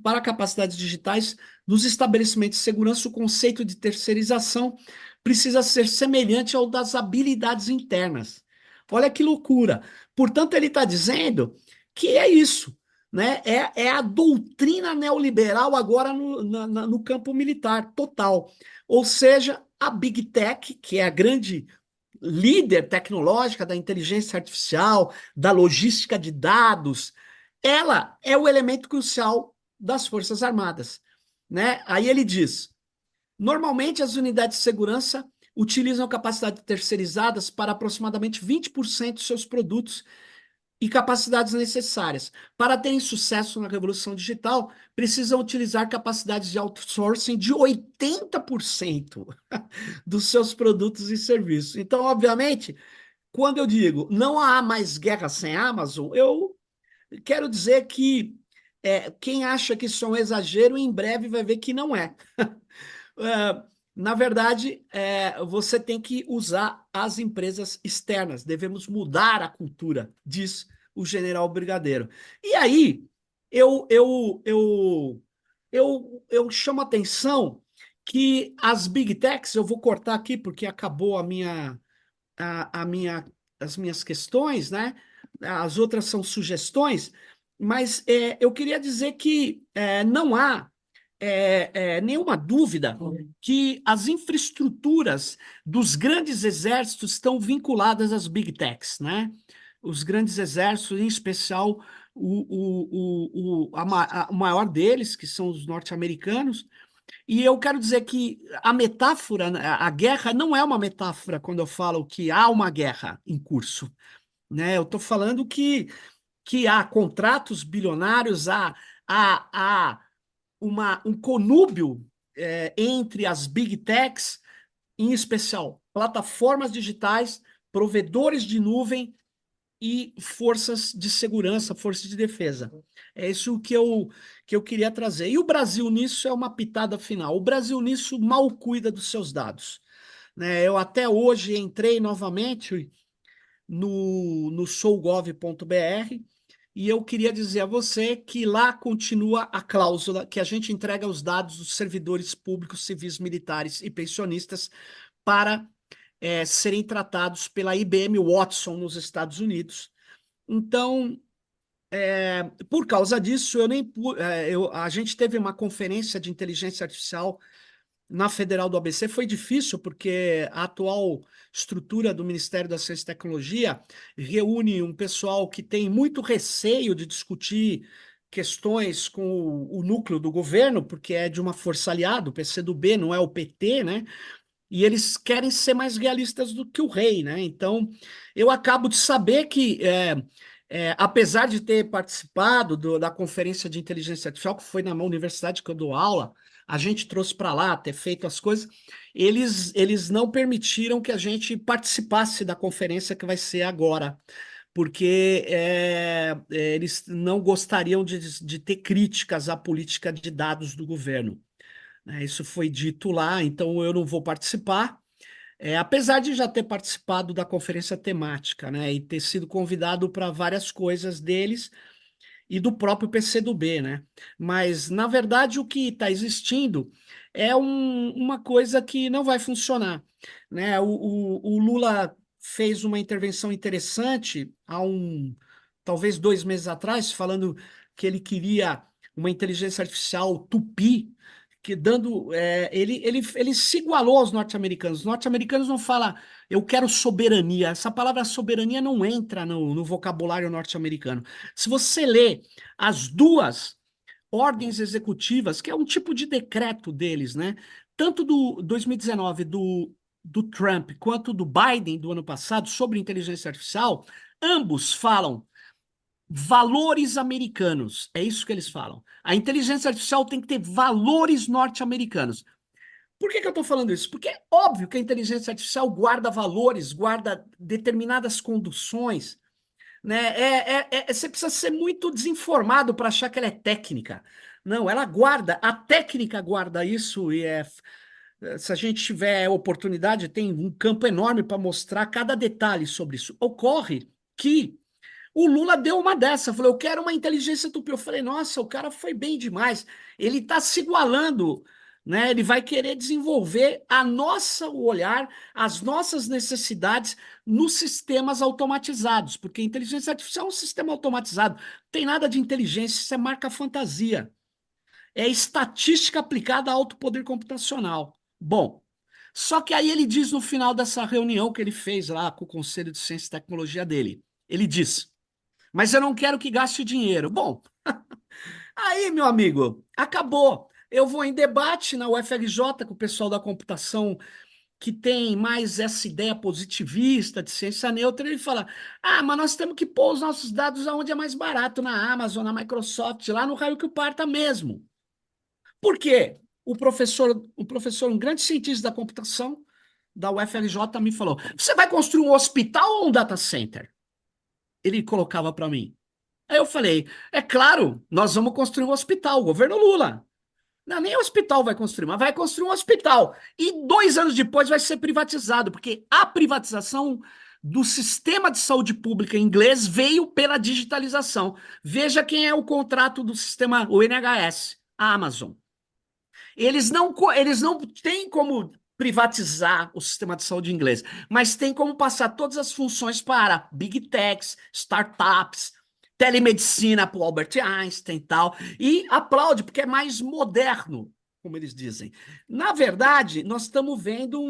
para capacidades digitais, nos estabelecimentos de segurança, o conceito de terceirização precisa ser semelhante ao das habilidades internas. Olha que loucura. Portanto, ele está dizendo que é isso, né? É a doutrina neoliberal agora no campo militar, total. Ou seja, a Big Tech, que é a grande líder tecnológica da inteligência artificial, da logística de dados, ela é o elemento crucial das Forças Armadas, né? Aí ele diz: normalmente as unidades de segurança utilizam capacidades terceirizadas para aproximadamente 20% dos seus produtos e capacidades necessárias. Para terem sucesso na revolução digital, precisam utilizar capacidades de outsourcing de 80% dos seus produtos e serviços. Então, obviamente, quando eu digo não há mais guerra sem Amazon, eu quero dizer que quem acha que isso é um exagero, em breve vai ver que não é. Na verdade, você tem que usar as empresas externas. Devemos mudar a cultura, diz o general brigadeiro. E aí, eu chamo a atenção que as Big Techs, eu vou cortar aqui porque acabou as minhas questões, né? As outras são sugestões, mas eu queria dizer que não há nenhuma dúvida que as infraestruturas dos grandes exércitos estão vinculadas às Big Techs, né? Os grandes exércitos, em especial o maior deles, que são os norte-americanos. E eu quero dizer que a metáfora, a guerra não é uma metáfora quando eu falo que há uma guerra em curso. né? Eu estou falando que há contratos bilionários, há um conúbio entre as big techs, em especial plataformas digitais, provedores de nuvem e forças de segurança, forças de defesa. É isso que eu queria trazer. E o Brasil nisso é uma pitada final. O Brasil nisso mal cuida dos seus dados, né? Eu até hoje entrei novamente no sougov.br e eu queria dizer a você que lá continua a cláusula que a gente entrega os dados dos servidores públicos, civis, militares e pensionistas para serem tratados pela IBM Watson nos Estados Unidos. Então, por causa disso, a gente teve uma conferência de inteligência artificial na Federal do ABC. Foi difícil, porque a atual estrutura do Ministério da Ciência e Tecnologia reúne um pessoal que tem muito receio de discutir questões com o núcleo do governo, porque é de uma força aliada, o PCdoB, não é o PT, né? E eles querem ser mais realistas do que o rei, né? Então, eu acabo de saber que, apesar de ter participado da conferência de inteligência artificial, que foi na universidade que eu dou aula, a gente trouxe para lá, ter feito as coisas, eles não permitiram que a gente participasse da conferência que vai ser agora, porque eles não gostariam de ter críticas à política de dados do governo, né? Isso foi dito lá, então eu não vou participar. Apesar de já ter participado da conferência temática, né, e ter sido convidado para várias coisas deles e do próprio PCdoB, né? Mas, na verdade, o que está existindo é uma coisa que não vai funcionar, né? O Lula fez uma intervenção interessante talvez 2 meses atrás, falando que ele queria uma inteligência artificial tupi, que ele se igualou aos norte-americanos. Os norte-americanos não falam, eu quero soberania. Essa palavra soberania não entra no vocabulário norte-americano. Se você lê as duas ordens executivas, que é um tipo de decreto deles, né? Tanto do 2019 do Trump quanto do Biden do ano passado sobre inteligência artificial, ambos falam valores americanos. É isso que eles falam. A inteligência artificial tem que ter valores norte-americanos. Por que eu estou falando isso? Porque é óbvio que a inteligência artificial guarda valores, guarda determinadas conduções, né? Você precisa ser muito desinformado para achar que ela é técnica. Não, ela guarda, a técnica guarda isso se a gente tiver oportunidade, tem um campo enorme para mostrar cada detalhe sobre isso. Ocorre que o Lula deu uma dessa, falou, eu quero uma inteligência tupi. Eu falei, nossa, o cara foi bem demais. Ele está se igualando, né? Ele vai querer desenvolver o olhar, as nossas necessidades nos sistemas automatizados, porque inteligência artificial é um sistema automatizado. Não tem nada de inteligência, isso é marca fantasia. É estatística aplicada a alto poder computacional. Bom, só que aí ele diz no final dessa reunião que ele fez lá com o Conselho de Ciência e Tecnologia dele, ele diz, mas eu não quero que gaste dinheiro. Bom, aí, meu amigo, acabou. Eu vou em debate na UFRJ com o pessoal da computação que tem mais essa ideia positivista de ciência neutra. Ele fala: ah, mas nós temos que pôr os nossos dados aonde é mais barato, na Amazon, na Microsoft, lá no raio que o parta mesmo. Por quê? Um grande cientista da computação da UFRJ me falou: você vai construir um hospital ou um data center? Ele colocava para mim. Aí eu falei, é claro, nós vamos construir um hospital, o governo Lula. Não, nem hospital vai construir, mas vai construir um hospital. E 2 anos depois vai ser privatizado, porque a privatização do sistema de saúde pública em inglês veio pela digitalização. Veja quem é o contrato do sistema, o NHS, a Amazon. Eles não têm como privatizar o sistema de saúde inglês, mas tem como passar todas as funções para big techs, startups, telemedicina para o Albert Einstein e tal, e aplaude, porque é mais moderno, como eles dizem. Na verdade, nós estamos vendo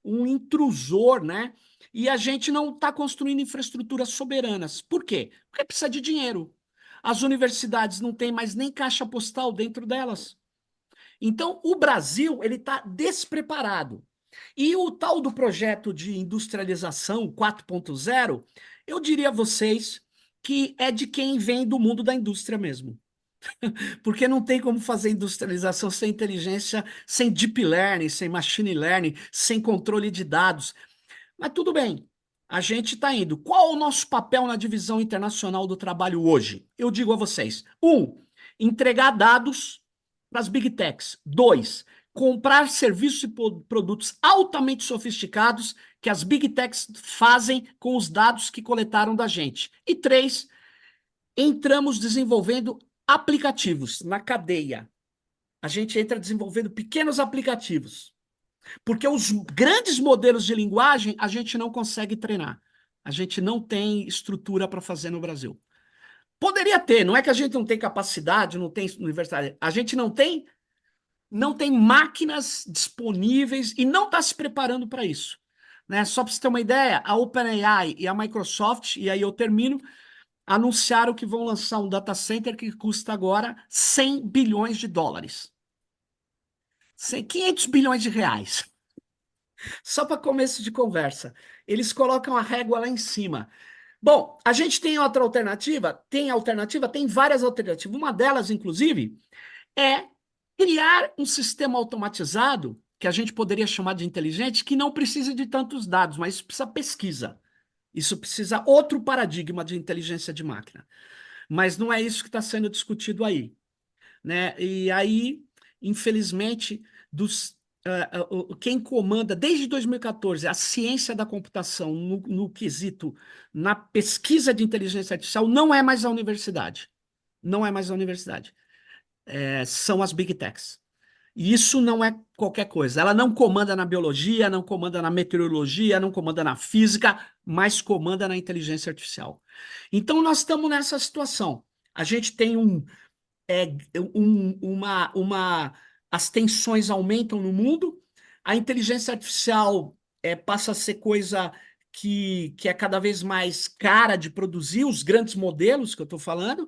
um intrusor, né? E a gente não está construindo infraestruturas soberanas. Por quê? Porque precisa de dinheiro. As universidades não têm mais nem caixa postal dentro delas. Então, o Brasil ele está despreparado. E o tal do projeto de industrialização 4.0, Eu diria a vocês que é de quem vem do mundo da indústria mesmo. Porque não tem como fazer industrialização sem inteligência, sem deep learning, sem machine learning, sem controle de dados. Mas tudo bem, a gente está indo. Qual o nosso papel na divisão internacional do trabalho hoje? Eu digo a vocês: entregar dados para as big techs. 2, comprar serviços e produtos altamente sofisticados que as big techs fazem com os dados que coletaram da gente. E 3, entramos desenvolvendo aplicativos na cadeia. A gente entra desenvolvendo pequenos aplicativos. Porque os grandes modelos de linguagem a gente não consegue treinar. A gente não tem estrutura para fazer no Brasil. Poderia ter, não é que a gente não tem capacidade, não tem universidade. A gente não tem máquinas disponíveis e não está se preparando para isso. Né? Só para você ter uma ideia, a OpenAI e a Microsoft, e aí eu termino, anunciaram que vão lançar um data center que custa agora 100 bilhões de dólares. 500 bilhões de reais. Só para começo de conversa. Eles colocam a régua lá em cima. Bom, a gente tem outra alternativa? Tem alternativa? Tem várias alternativas. Uma delas, inclusive, é criar um sistema automatizado, que a gente poderia chamar de inteligente, que não precisa de tantos dados, mas isso precisa pesquisa. Isso precisa outro paradigma de inteligência de máquina. Mas não é isso que está sendo discutido aí. Né? E aí, infelizmente, quem comanda desde 2014 a ciência da computação no quesito, na pesquisa de inteligência artificial, não é mais a universidade. Não é mais a universidade. São as big techs. E isso não é qualquer coisa. Ela não comanda na biologia, não comanda na meteorologia, não comanda na física, mas comanda na inteligência artificial. Então, nós estamos nessa situação. A gente tem é, as tensões aumentam no mundo, a inteligência artificial passa a ser coisa que é cada vez mais cara de produzir, os grandes modelos que eu estou falando,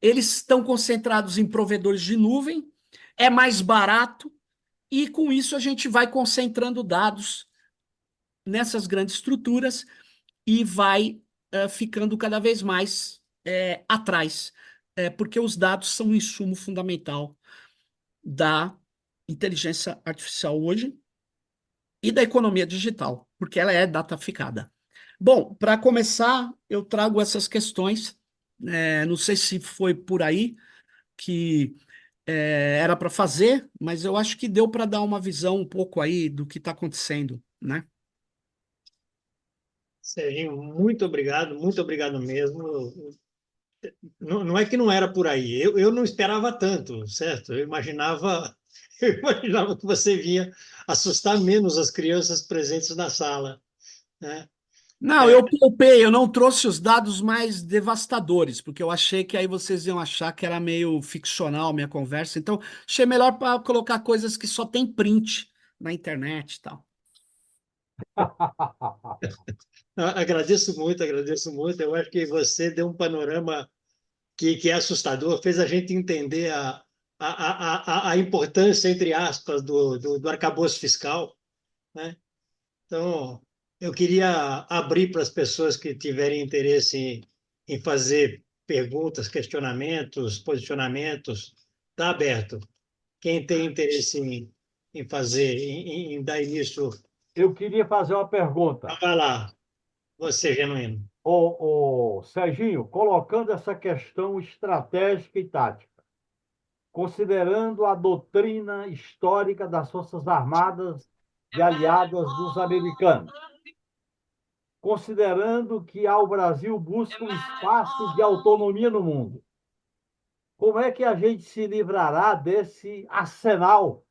eles estão concentrados em provedores de nuvem, é mais barato, e com isso a gente vai concentrando dados nessas grandes estruturas e vai ficando cada vez mais atrás, porque os dados são um insumo fundamental da inteligência artificial hoje e da economia digital, porque ela é dataficada. Bom, para começar, eu trago essas questões. Não sei se foi por aí que era para fazer, mas eu acho que deu para dar uma visão um pouco aí do que está acontecendo, né? Serginho, muito obrigado mesmo. Não, não é que não era por aí, eu não esperava tanto, certo? Eu imaginava que você vinha assustar menos as crianças presentes na sala, né? Não, eu poupei, eu não trouxe os dados mais devastadores, porque eu achei que aí vocês iam achar que era meio ficcional minha conversa, então achei melhor para colocar coisas que só tem print na internet e tal. Agradeço muito. Eu acho que você deu um panorama que é assustador, fez a gente entender a importância, entre aspas, do arcabouço fiscal, né? Então, eu queria abrir para as pessoas que tiverem interesse em fazer perguntas, questionamentos, posicionamentos. Está aberto. Quem tem interesse em fazer, em dar início, Eu queria fazer uma pergunta. vai lá, você, Genuíno. Serginho, colocando essa questão estratégica e tática, considerando a doutrina histórica das Forças Armadas e aliadas dos americanos, considerando que o Brasil busca um espaço de autonomia no mundo, como é que a gente se livrará desse arsenal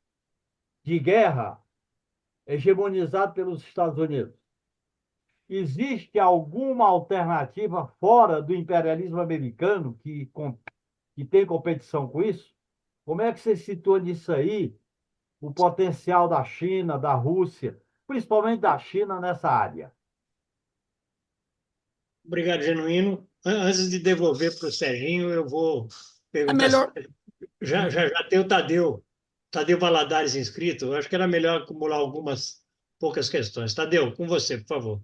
de guerra hegemonizado pelos Estados Unidos? Existe alguma alternativa fora do imperialismo americano que tem competição com isso? Como é que você situa nisso aí o potencial da China, da Rússia, principalmente da China nessa área? Obrigado, Genuíno. Antes de devolver para o Serginho, eu vou É perguntar se melhor. já tem o Tadeu Valadares inscrito. Eu acho que era melhor acumular algumas poucas questões. Tadeu, com você, por favor.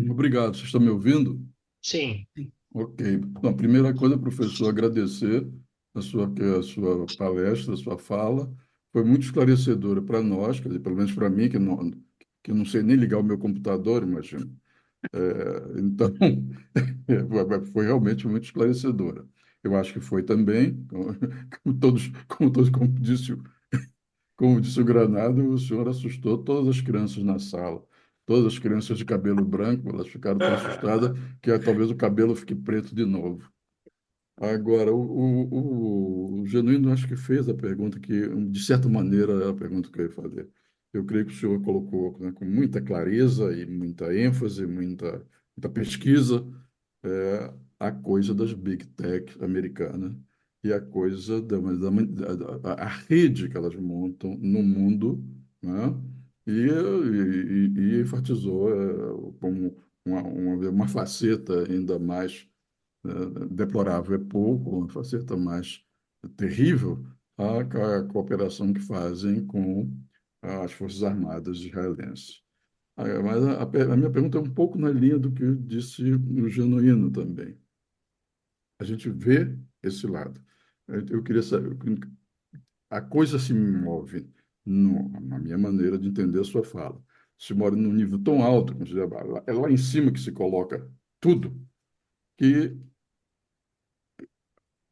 Obrigado. Vocês estão me ouvindo? Sim. Ok. Então, a primeira coisa, professor, agradecer a sua palestra, a sua fala. Foi muito esclarecedora para nós, quer dizer, pelo menos para mim, que não sei nem ligar o meu computador, imagina. Então, foi realmente muito esclarecedora. Eu acho que foi também, como disse o Granado, o senhor assustou todas as crianças na sala. Todas as crianças de cabelo branco, elas ficaram tão assustadas que talvez o cabelo fique preto de novo. Agora, o Genuíno acho que fez a pergunta que, de certa maneira, é a pergunta que eu ia fazer. Eu creio que o senhor colocou, né, com muita clareza e muita ênfase, muita pesquisa, a coisa das big tech americanas e a coisa a rede que elas montam no mundo, né? E enfatizou como uma faceta ainda mais deplorável, é pouco, uma faceta mais terrível, a cooperação que fazem com as Forças Armadas israelenses. Mas a minha pergunta é um pouco na linha do que disse o Genuíno também. A gente vê esse lado. Eu queria saber, a coisa se move, na minha maneira de entender a sua fala, se move num nível tão alto, é lá em cima que se coloca tudo, que,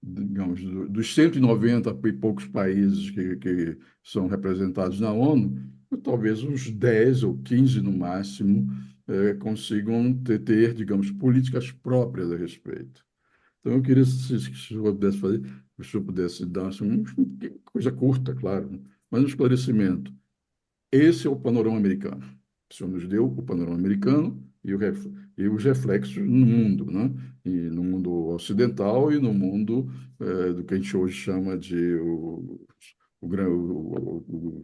digamos, dos 190 e poucos países que são representados na ONU, talvez uns 10 ou 15 no máximo consigam ter, digamos, políticas próprias a respeito. Então, eu queria, se o senhor pudesse fazer, se o senhor pudesse dar assim, coisa curta, claro, né? Mas um esclarecimento. Esse é o panorama americano. O senhor nos deu o panorama americano e os reflexos no mundo, né? E no mundo ocidental e no mundo do que a gente hoje chama de o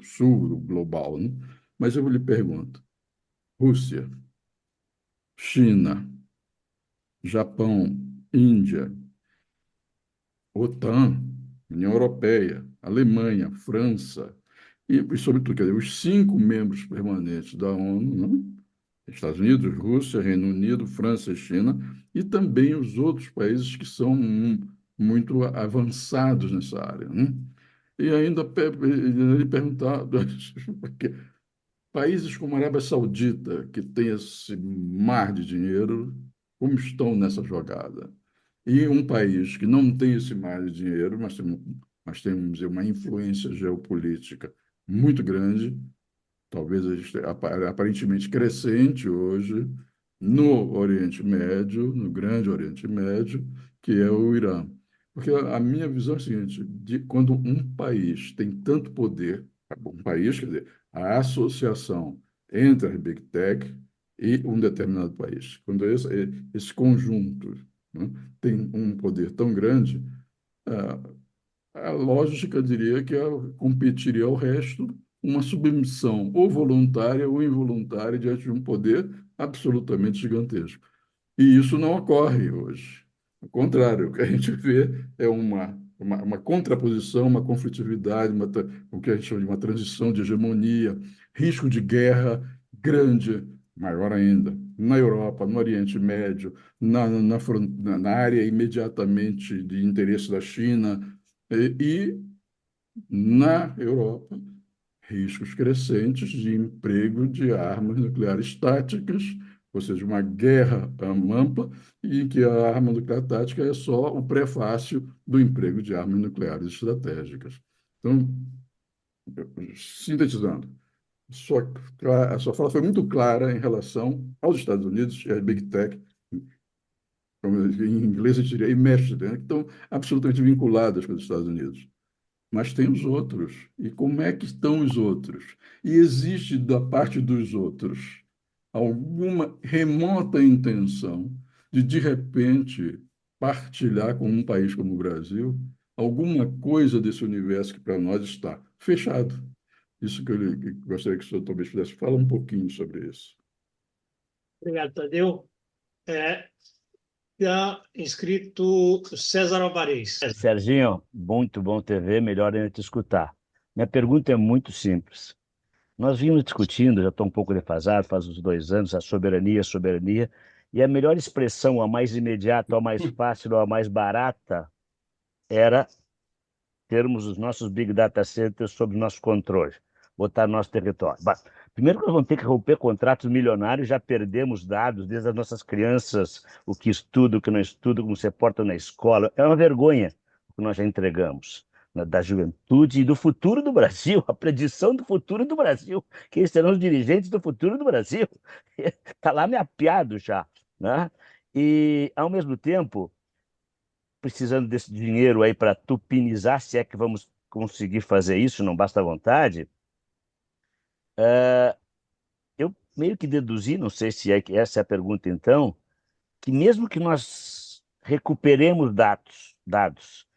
sul o global, né? Mas eu lhe pergunto, Rússia, China, Japão, Índia, OTAN, União Europeia, Alemanha, França e sobretudo, quer dizer, os 5 membros permanentes da ONU, né? Estados Unidos, Rússia, Reino Unido, França e China, e também os outros países que são muito avançados nessa área, né? E ainda ele perguntar, porque países como a Arábia Saudita, que tem esse mar de dinheiro, como estão nessa jogada? E um país que não tem esse mar de dinheiro, mas tem, vamos dizer, uma influência geopolítica muito grande, talvez aparentemente crescente hoje, no Oriente Médio, no Grande Oriente Médio, que é o Irã. Porque a minha visão é a seguinte, quando um país tem tanto poder, um país, quer dizer, a associação entre as Big Tech e um determinado país, quando esse conjunto, né, tem um poder tão grande, a lógica diria que competiria ao resto uma submissão ou voluntária ou involuntária diante de um poder absolutamente gigantesco. E isso não ocorre hoje. Ao contrário, o que a gente vê é uma contraposição, uma conflitividade, o que a gente chama de uma transição de hegemonia, risco de guerra grande, maior ainda, na Europa, no Oriente Médio, na área imediatamente de interesse da China, e na Europa, riscos crescentes de emprego de armas nucleares táticas, ou seja, uma guerra ampla, e em que a arma nuclear tática é só o prefácio do emprego de armas nucleares estratégicas. Então, sintetizando, a sua fala foi muito clara em relação aos Estados Unidos e às Big Tech, como em inglês eu diria emerged, né, que estão absolutamente vinculadas com os Estados Unidos. Mas tem os outros. E como é que estão os outros? E existe da parte dos outros alguma remota intenção de repente, partilhar com um país como o Brasil alguma coisa desse universo que para nós está fechado? Isso que que gostaria que o senhor talvez pudesse falar um pouquinho sobre isso. Obrigado, Tadeu. Está inscrito César Alvarez. Serginho, muito bom te ver, melhor ainda te escutar. Minha pergunta é muito simples. Nós vimos discutindo, já estou um pouco defasado, faz uns 2 anos, a soberania, e a melhor expressão, a mais imediata, a mais fácil, a mais barata, era termos os nossos Big Data Centers sob nosso controle, botar no nosso território. Bah, primeiro que nós vamos ter que romper contratos milionários, já perdemos dados desde as nossas crianças, o que estuda, o que não estuda, como se porta na escola. É uma vergonha o que nós já entregamos, né, da juventude e do futuro do Brasil, a predição do futuro do Brasil. Quem serão os dirigentes do futuro do Brasil? Está lá mapeado já, né? E, ao mesmo tempo, precisando desse dinheiro aí para tupinizar, se é que vamos conseguir fazer isso, não basta a vontade, eu meio que deduzi, não sei se é que essa é a pergunta então, que mesmo que nós recuperemos dados,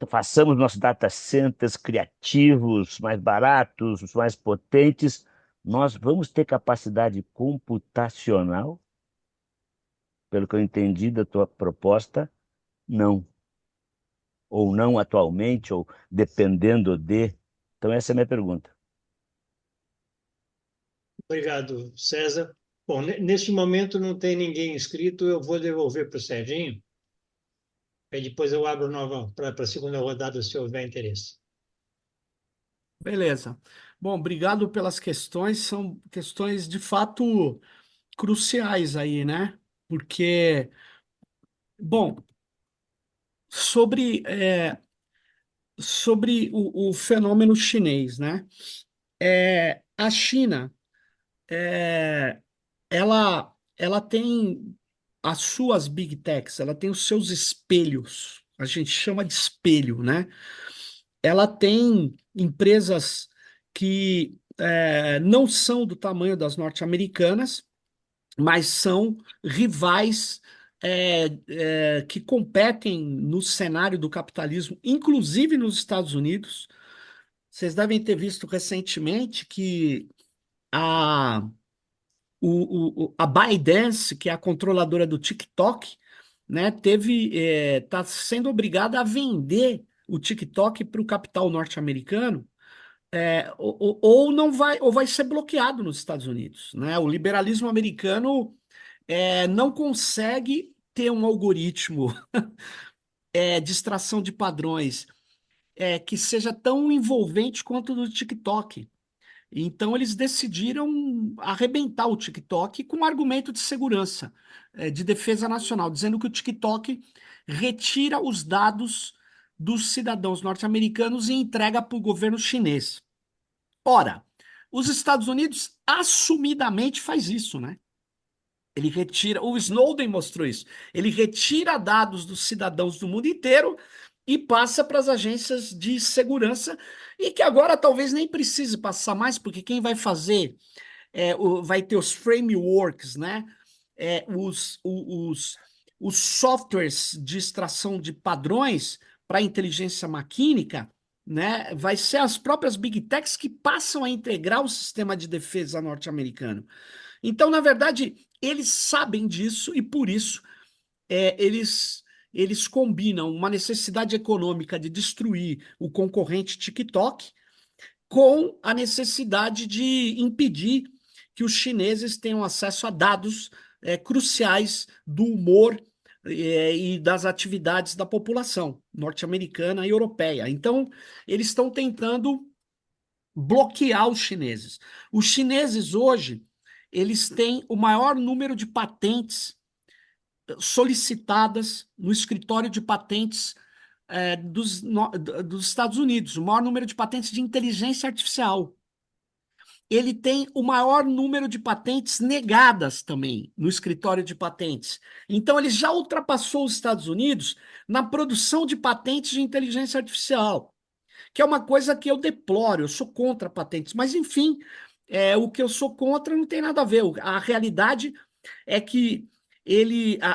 façamos nossos data centers criativos, mais baratos, mais potentes, nós vamos ter capacidade computacional, pelo que eu entendi da tua proposta, não. Ou não atualmente, ou dependendo de. Então, essa é a minha pergunta. Obrigado, César. Bom, neste momento não tem ninguém inscrito, eu vou devolver para o Serginho, e depois eu abro nova para a segunda rodada, se houver interesse. Beleza. Bom, obrigado pelas questões. São questões de fato cruciais aí, né? Porque, bom, sobre, sobre o fenômeno chinês, né? A China, ela tem as suas big techs, ela tem os seus espelhos. A gente chama de espelho, né? Ela tem empresas que não são do tamanho das norte-americanas, mas são rivais que competem no cenário do capitalismo, inclusive nos Estados Unidos. Vocês devem ter visto recentemente que a, a ByteDance, que é a controladora do TikTok, né, está sendo obrigada a vender o TikTok para o capital norte-americano, ou não vai, ou vai ser bloqueado nos Estados Unidos, né? O liberalismo americano não consegue ter um algoritmo de extração de padrões que seja tão envolvente quanto o do TikTok. Então, eles decidiram arrebentar o TikTok com um argumento de segurança, de defesa nacional, dizendo que o TikTok retira os dados dos cidadãos norte-americanos e entrega para o governo chinês. Ora, os Estados Unidos assumidamente faz isso, né? Ele retira, o Snowden mostrou isso, ele retira dados dos cidadãos do mundo inteiro e passa para as agências de segurança, e que agora talvez nem precise passar mais, porque quem vai fazer, vai ter os frameworks, né? Os softwares de extração de padrões para inteligência maquínica, né? Vai ser as próprias Big Techs que passam a integrar o sistema de defesa norte-americano. Então, na verdade, eles sabem disso e, por isso, eles combinam uma necessidade econômica de destruir o concorrente TikTok com a necessidade de impedir que os chineses tenham acesso a dados cruciais do humor e das atividades da população norte-americana e europeia. Então, eles estão tentando bloquear os chineses. Os chineses hoje, eles têm o maior número de patentes solicitadas no escritório de patentes dos Estados Unidos, o maior número de patentes de inteligência artificial. Ele tem o maior número de patentes negadas também no escritório de patentes. Então, ele já ultrapassou os Estados Unidos na produção de patentes de inteligência artificial, que é uma coisa que eu deploro, eu sou contra patentes, mas, enfim, o que eu sou contra não tem nada a ver. A realidade é que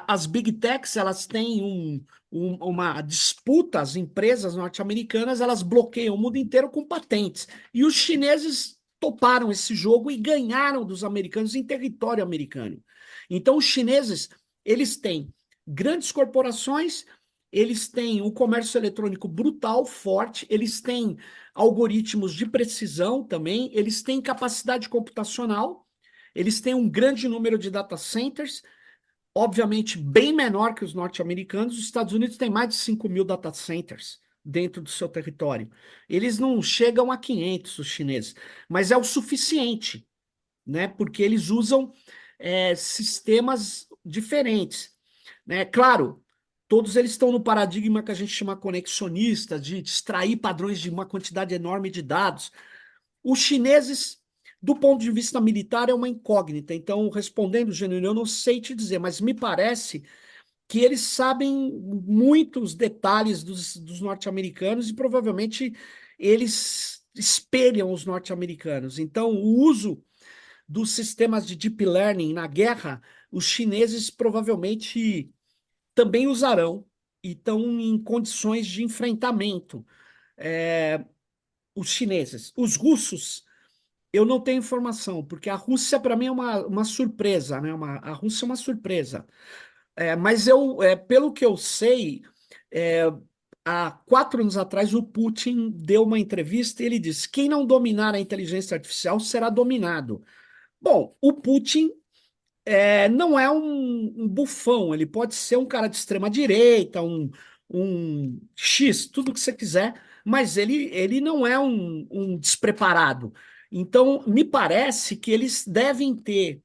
as Big Techs, elas têm uma disputa, as empresas norte-americanas, elas bloqueiam o mundo inteiro com patentes. E os chineses toparam esse jogo e ganharam dos americanos em território americano. Então, os chineses, eles têm grandes corporações eles têm o comércio eletrônico brutal, forte, eles têm algoritmos de precisão também, eles têm capacidade computacional, eles têm um grande número de data centers, obviamente bem menor que os norte-americanos. Os Estados Unidos têm mais de 5.000 data centers dentro do seu território. Eles não chegam a 500, os chineses, mas é o suficiente, né? Porque eles usam sistemas diferentes, né? Claro, todos eles estão no paradigma que a gente chama conexionista, de extrair padrões de uma quantidade enorme de dados. Os chineses, do ponto de vista militar, é uma incógnita. Então, respondendo, Genuíno, eu não sei te dizer, mas me parece que eles sabem muitos detalhes dos norte-americanos e provavelmente eles espelham os norte-americanos. Então, o uso dos sistemas de deep learning na guerra, os chineses provavelmente também usarão e estão em condições de enfrentamento. Os chineses. Os russos, eu não tenho informação, porque a Rússia, para mim, é uma surpresa, né? A Rússia é uma surpresa. Mas pelo que eu sei, é, há 4 anos atrás, o Putin deu uma entrevista e ele disse: quem não dominar a inteligência artificial será dominado. Bom, o Putin não é um bufão, ele pode ser um cara de extrema direita, um X, tudo que você quiser, mas ele não é um despreparado. Então, me parece que eles devem ter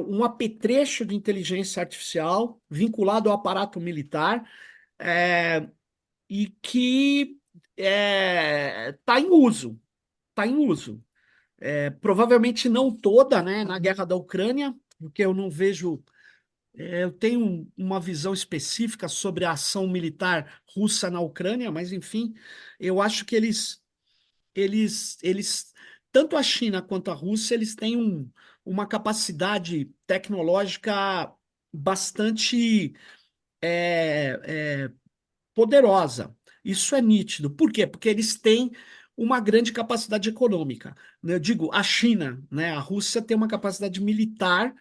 um apetrecho de inteligência artificial vinculado ao aparato militar e que está em uso, está em uso. Provavelmente não toda, né, na guerra da Ucrânia, porque eu não vejo. Eu tenho uma visão específica sobre a ação militar russa na Ucrânia, mas enfim, eu acho que eles, tanto a China quanto a Rússia, eles têm uma capacidade tecnológica bastante poderosa. Isso é nítido. Por quê? Porque eles têm uma grande capacidade econômica. Eu digo, a China, né? A Rússia tem uma capacidade militar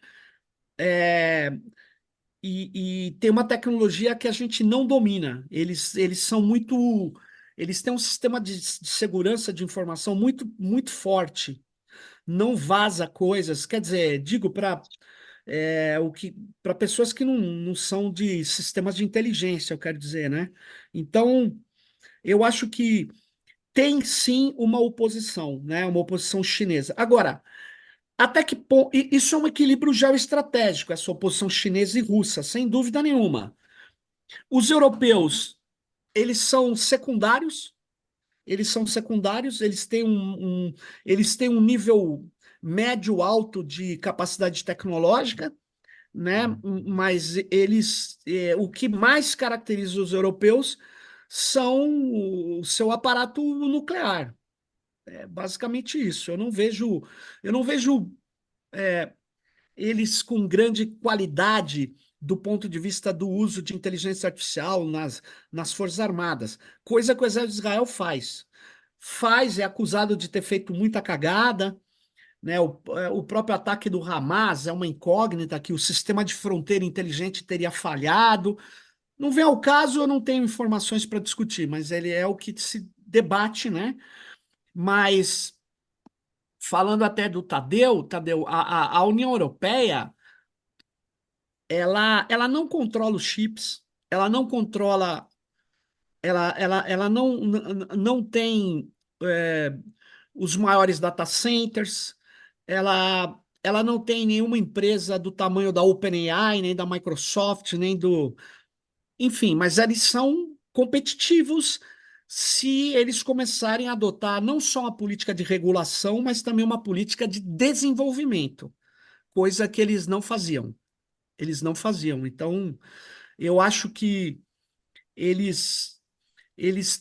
e tem uma tecnologia que a gente não domina. Eles são muito. Eles têm um sistema de segurança de informação muito, muito forte. Não vaza coisas. Quer dizer, digo para pessoas que não são de sistemas de inteligência, eu quero dizer, né? Então, eu acho que tem sim uma oposição, né? Uma oposição chinesa. Agora, até que ponto. Isso é um equilíbrio geoestratégico, essa oposição chinesa e russa, sem dúvida nenhuma. Os europeus, eles são secundários, eles têm eles têm um nível médio alto de capacidade tecnológica, né? Mas o que mais caracteriza os europeus são o seu aparato nuclear. É basicamente isso. Eu não vejo eles com grande qualidade do ponto de vista do uso de inteligência artificial nas Forças Armadas, coisa que o Exército de Israel faz. Faz, é acusado de ter feito muita cagada, né? O próprio ataque do Hamas é uma incógnita, que o sistema de fronteira inteligente teria falhado. Não vem ao caso, eu não tenho informações para discutir, mas ele é o que se debate, né? Mas falando até do Tadeu, a União Europeia, ela não controla os chips, ela não controla, ela não tem é, os maiores data centers, ela não tem nenhuma empresa do tamanho da OpenAI, nem da Microsoft, nem do. Enfim, mas eles são competitivos se eles começarem a adotar não só uma política de regulação, mas também uma política de desenvolvimento, coisa que eles não faziam. Eles não faziam. Então, eu acho que eles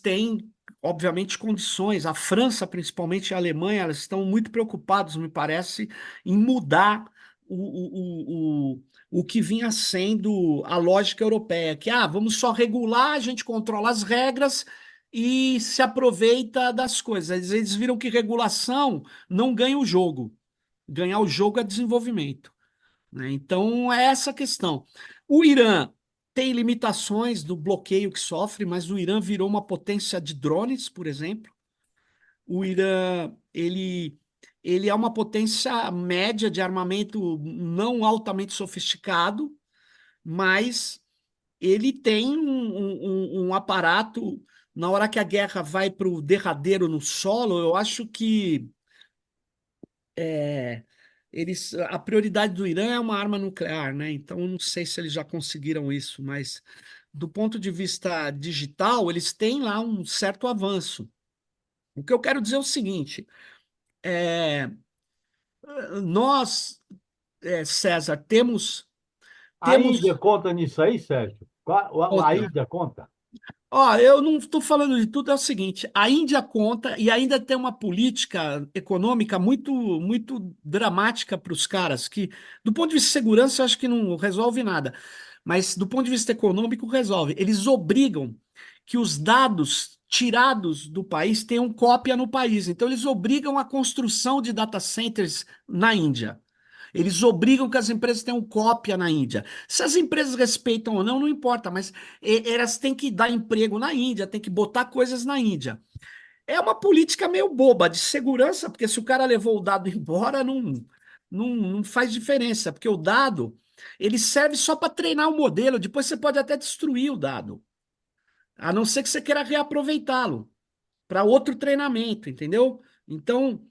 têm, obviamente, condições. A França, principalmente, e a Alemanha, elas estão muito preocupados, me parece, em mudar o que vinha sendo a lógica europeia, que vamos só regular, a gente controla as regras e se aproveita das coisas. Eles viram que regulação não ganha o jogo. Ganhar o jogo é desenvolvimento, né? Então, é essa a questão. O Irã tem limitações do bloqueio que sofre, mas o Irã virou uma potência de drones, por exemplo. O Irã, ele é uma potência média de armamento não altamente sofisticado, mas ele tem um aparato. Na hora que a guerra vai para o derradeiro no solo, eu acho que a prioridade do Irã é uma arma nuclear, né? Então, eu não sei se eles já conseguiram isso, mas do ponto de vista digital, eles têm lá um certo avanço. O que eu quero dizer é o seguinte: é, nós, César, A temos. Índia conta nisso aí, Sérgio? A Outra. Índia conta? Ó, eu não estou falando de tudo, é o seguinte: a Índia conta e ainda tem uma política econômica muito dramática para os caras, que, do ponto de vista de segurança, eu acho que não resolve nada, mas do ponto de vista econômico, resolve. Eles obrigam que os dados tirados do país tenham cópia no país. Então, eles obrigam a construção de data centers na Índia. Eles obrigam que as empresas tenham cópia na Índia. Se as empresas respeitam ou não, não importa, mas elas têm que dar emprego na Índia, têm que botar coisas na Índia. É uma política meio boba de segurança, porque se o cara levou o dado embora, não faz diferença, porque o dado ele serve só para treinar o modelo, depois você pode até destruir o dado, a não ser que você queira reaproveitá-lo para outro treinamento, entendeu? Então,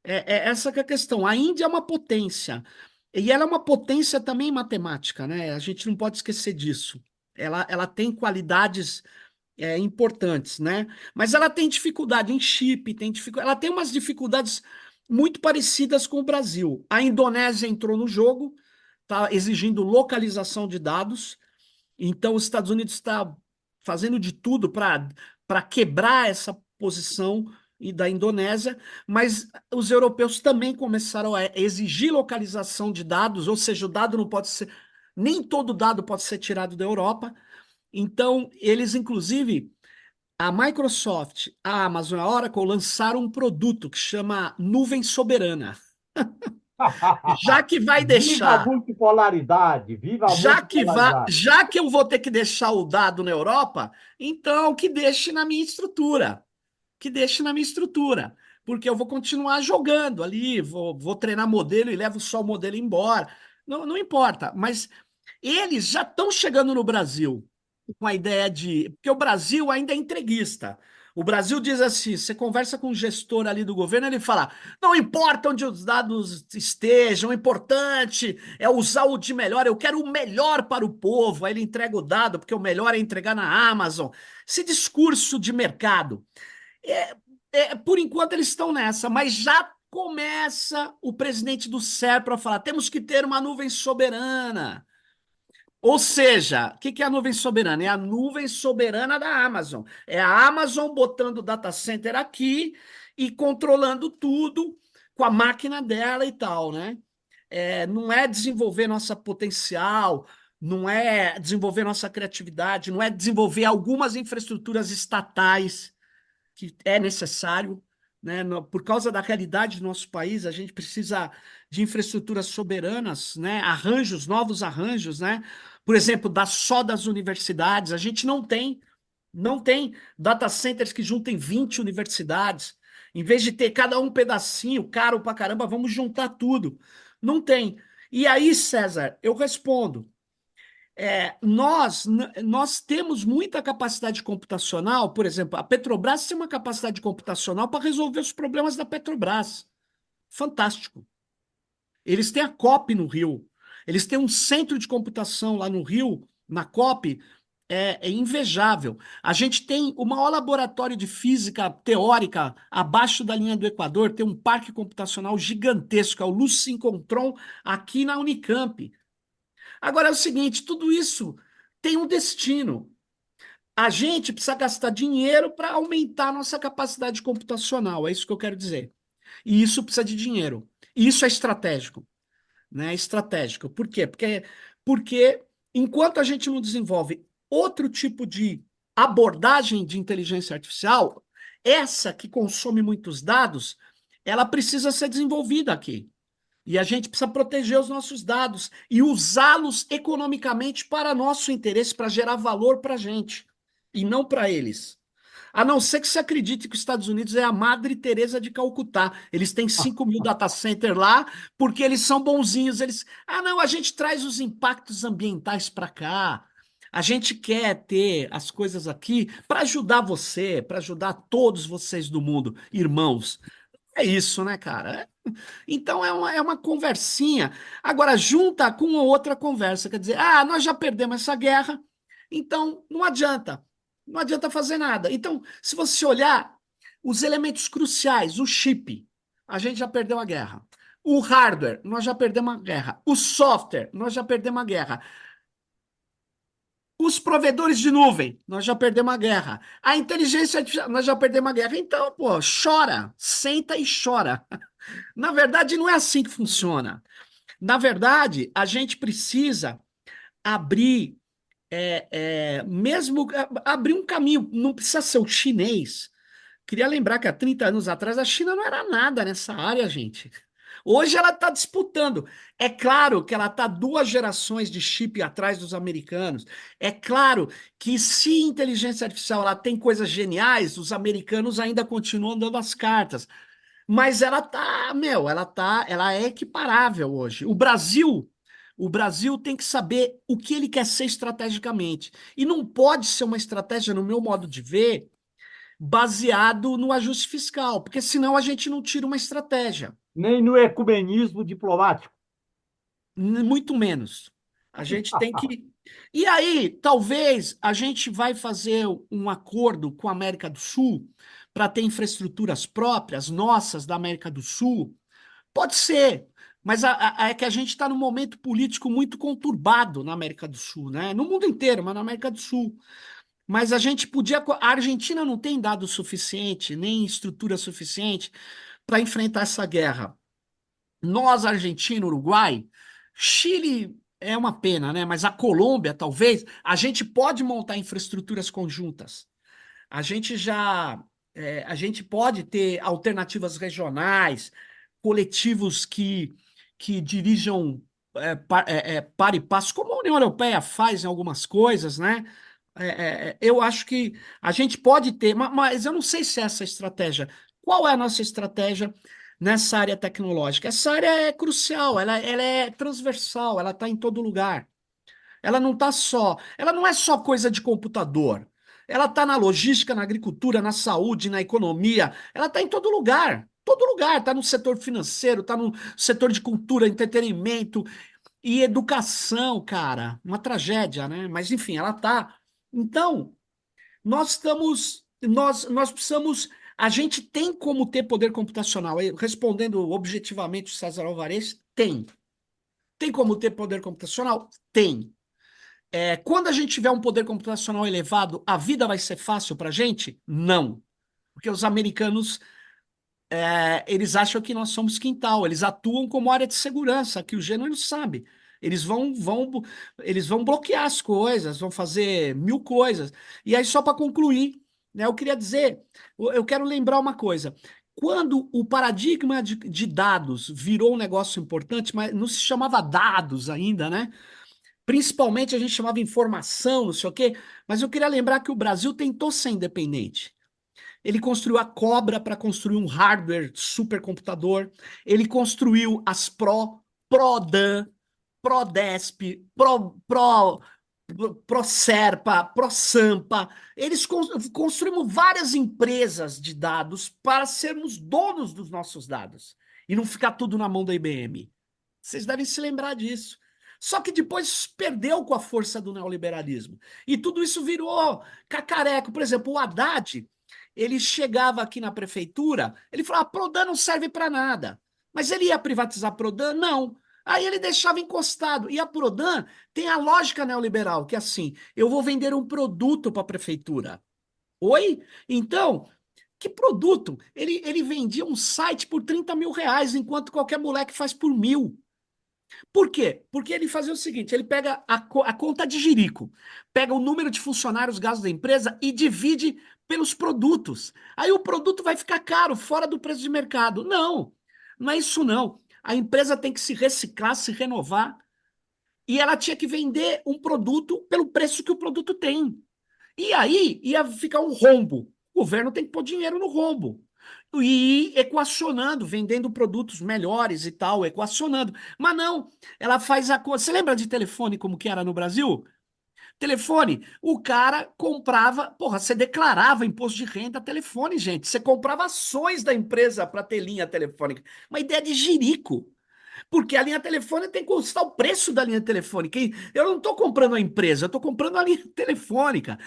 essa que é a questão. A Índia é uma potência. E ela é uma potência também matemática, né? A gente não pode esquecer disso. Ela tem qualidades importantes, né? Mas ela tem dificuldade em chip, ela tem umas dificuldades muito parecidas com o Brasil. A Indonésia entrou no jogo, está exigindo localização de dados, então os Estados Unidos está fazendo de tudo para quebrar essa posição da Indonésia, mas os europeus também começaram a exigir localização de dados, ou seja, o dado não pode ser, nem todo dado pode ser tirado da Europa. Então, eles, inclusive, a Microsoft, a Amazon, a Oracle lançaram um produto que chama Nuvem Soberana. Já que vai Viva a deixar, multipolaridade! Viva a multipolaridade! já que eu vou ter que deixar o dado na Europa, então que deixe na minha estrutura. Que deixe na minha estrutura. Porque eu vou continuar jogando ali, vou treinar modelo e levo só o modelo embora. Não importa, mas eles já estão chegando no Brasil com a ideia de. Porque o Brasil ainda é entreguista. O Brasil diz assim: você conversa com o gestor ali do governo, ele fala: não importa onde os dados estejam, o importante é usar o de melhor, eu quero o melhor para o povo. Aí ele entrega o dado, porque o melhor é entregar na Amazon. Esse discurso de mercado. Por enquanto eles estão nessa, mas já começa o presidente do SERPRO a falar: temos que ter uma nuvem soberana. Ou seja, o que é a nuvem soberana? É a nuvem soberana da Amazon. É a Amazon botando o data center aqui e controlando tudo com a máquina dela e tal, né? Não é desenvolver nossa potencial, não é desenvolver nossa criatividade, não é desenvolver algumas infraestruturas estatais que é necessário, né? Por causa da realidade do nosso país, a gente precisa de infraestruturas soberanas, né? Arranjos, novos arranjos, né? Por exemplo, só das universidades, a gente não tem data centers que juntem 20 universidades. Em vez de ter cada um pedacinho, caro pra caramba, vamos juntar tudo. Não tem. E aí, César, eu respondo. Nós temos muita capacidade computacional, por exemplo, a Petrobras tem uma capacidade computacional para resolver os problemas da Petrobras. Fantástico. Eles têm a COP no Rio, eles têm um centro de computação lá no Rio, na COP, é invejável. A gente tem o maior laboratório de física teórica abaixo da linha do Equador, tem um parque computacional gigantesco, é o Lucincotron, aqui na Unicamp. Agora é o seguinte, tudo isso tem um destino. A gente precisa gastar dinheiro para aumentar a nossa capacidade computacional, é isso que eu quero dizer. E isso precisa de dinheiro. E isso é estratégico, né? É estratégico. Por quê? Porque enquanto a gente não desenvolve outro tipo de abordagem de inteligência artificial, essa que consome muitos dados, ela precisa ser desenvolvida aqui. E a gente precisa proteger os nossos dados e usá-los economicamente para nosso interesse, para gerar valor para a gente, e não para eles. A não ser que você acredite que os Estados Unidos é a Madre Teresa de Calcutá. Eles têm 5.000 data centers lá, porque eles são bonzinhos. Não, a gente traz os impactos ambientais para cá. A gente quer ter as coisas aqui para ajudar você, para ajudar todos vocês do mundo, irmãos. É isso, né, cara? Então é uma conversinha. Agora, junta com outra conversa, quer dizer, nós já perdemos essa guerra, então não adianta. Não adianta fazer nada. Então, se você olhar os elementos cruciais, o chip, a gente já perdeu a guerra. O hardware, nós já perdemos a guerra. O software, nós já perdemos a guerra. Os provedores de nuvem, nós já perdemos a guerra. A inteligência artificial, nós já perdemos a guerra. Então, pô, chora, senta e chora. Na verdade, não é assim que funciona. Na verdade, a gente precisa abrir, mesmo abrir um caminho, não precisa ser o chinês. Queria lembrar que há 30 anos atrás a China não era nada nessa área, gente. Hoje ela está disputando. É claro que ela está 2 gerações de chip atrás dos americanos. É claro que se inteligência artificial ela tem coisas geniais, os americanos ainda continuam dando as cartas. Mas ela é equiparável hoje. O Brasil tem que saber o que ele quer ser estrategicamente. E não pode ser uma estratégia, no meu modo de ver, baseado no ajuste fiscal, porque senão a gente não tira uma estratégia. Nem no ecumenismo diplomático. Muito menos. A gente tem que. E aí, talvez a gente vai fazer um acordo com a América do Sul para ter infraestruturas próprias, nossas, da América do Sul. Pode ser, mas é que a gente está num momento político muito conturbado na América do Sul, né? No mundo inteiro, mas na América do Sul. Mas a gente podia. A Argentina não tem dado suficiente, nem estrutura suficiente para enfrentar essa guerra. Nós, Argentina, Uruguai, Chile é uma pena, né? Mas a Colômbia, talvez, a gente pode montar infraestruturas conjuntas. A gente já. A gente pode ter alternativas regionais, coletivos que dirijam par e passo, como a União Europeia faz em algumas coisas, né? Eu acho que a gente pode ter, mas eu não sei se é essa estratégia. Qual é a nossa estratégia nessa área tecnológica? Essa área é crucial, ela é transversal, ela está em todo lugar. Ela não é só coisa de computador. Ela está na logística, na agricultura, na saúde, na economia. Ela está em todo lugar. Todo lugar. Está no setor financeiro, está no setor de cultura, entretenimento e educação, cara. Uma tragédia, né? Mas enfim, ela está. Então, nós precisamos. A gente tem como ter poder computacional. Respondendo objetivamente o César Alvarez, tem. Tem como ter poder computacional? Tem. Quando a gente tiver um poder computacional elevado, a vida vai ser fácil para a gente? Não. Porque os americanos, eles acham que nós somos quintal, eles atuam como área de segurança, que o gênero sabe. Eles vão bloquear as coisas, vão fazer 1000 coisas. E aí, só para concluir, né, eu queria dizer, eu quero lembrar uma coisa. Quando o paradigma de dados virou um negócio importante, mas não se chamava dados ainda, né? Principalmente a gente chamava informação, não sei o quê, mas eu queria lembrar que o Brasil tentou ser independente. Ele construiu a Cobra para construir um hardware supercomputador, ele construiu as ProDAN, ProDesp, ProSerpa, ProSampa. Eles construímos várias empresas de dados para sermos donos dos nossos dados e não ficar tudo na mão da IBM. Vocês devem se lembrar disso. Só que depois perdeu com a força do neoliberalismo. E tudo isso virou cacareco. Por exemplo, o Haddad, ele chegava aqui na prefeitura, ele falava, a Prodan não serve para nada. Mas ele ia privatizar a Prodan? Não. Aí ele deixava encostado. E a Prodan tem a lógica neoliberal, que é assim, eu vou vender um produto para a prefeitura. Oi? Então, que produto? Ele vendia um site por 30 mil reais, enquanto qualquer moleque faz por 1.000. Por quê? Porque ele fazia o seguinte, ele pega a conta de jirico, pega o número de funcionários, gastos da empresa e divide pelos produtos. Aí o produto vai ficar caro, fora do preço de mercado. Não, não é isso não. A empresa tem que se reciclar, se renovar, e ela tinha que vender um produto pelo preço que o produto tem. E aí ia ficar um rombo. O governo tem que pôr dinheiro no rombo. E ir equacionando, vendendo produtos melhores e tal, equacionando. Mas não, ela faz a coisa. Você lembra de telefone como que era no Brasil? Telefone, o cara comprava, porra, você declarava imposto de renda telefone, gente. Você comprava ações da empresa para ter linha telefônica. Uma ideia de jirico. Porque a linha telefônica tem que custar o preço da linha telefônica. E eu não estou comprando a empresa, eu estou comprando a linha telefônica.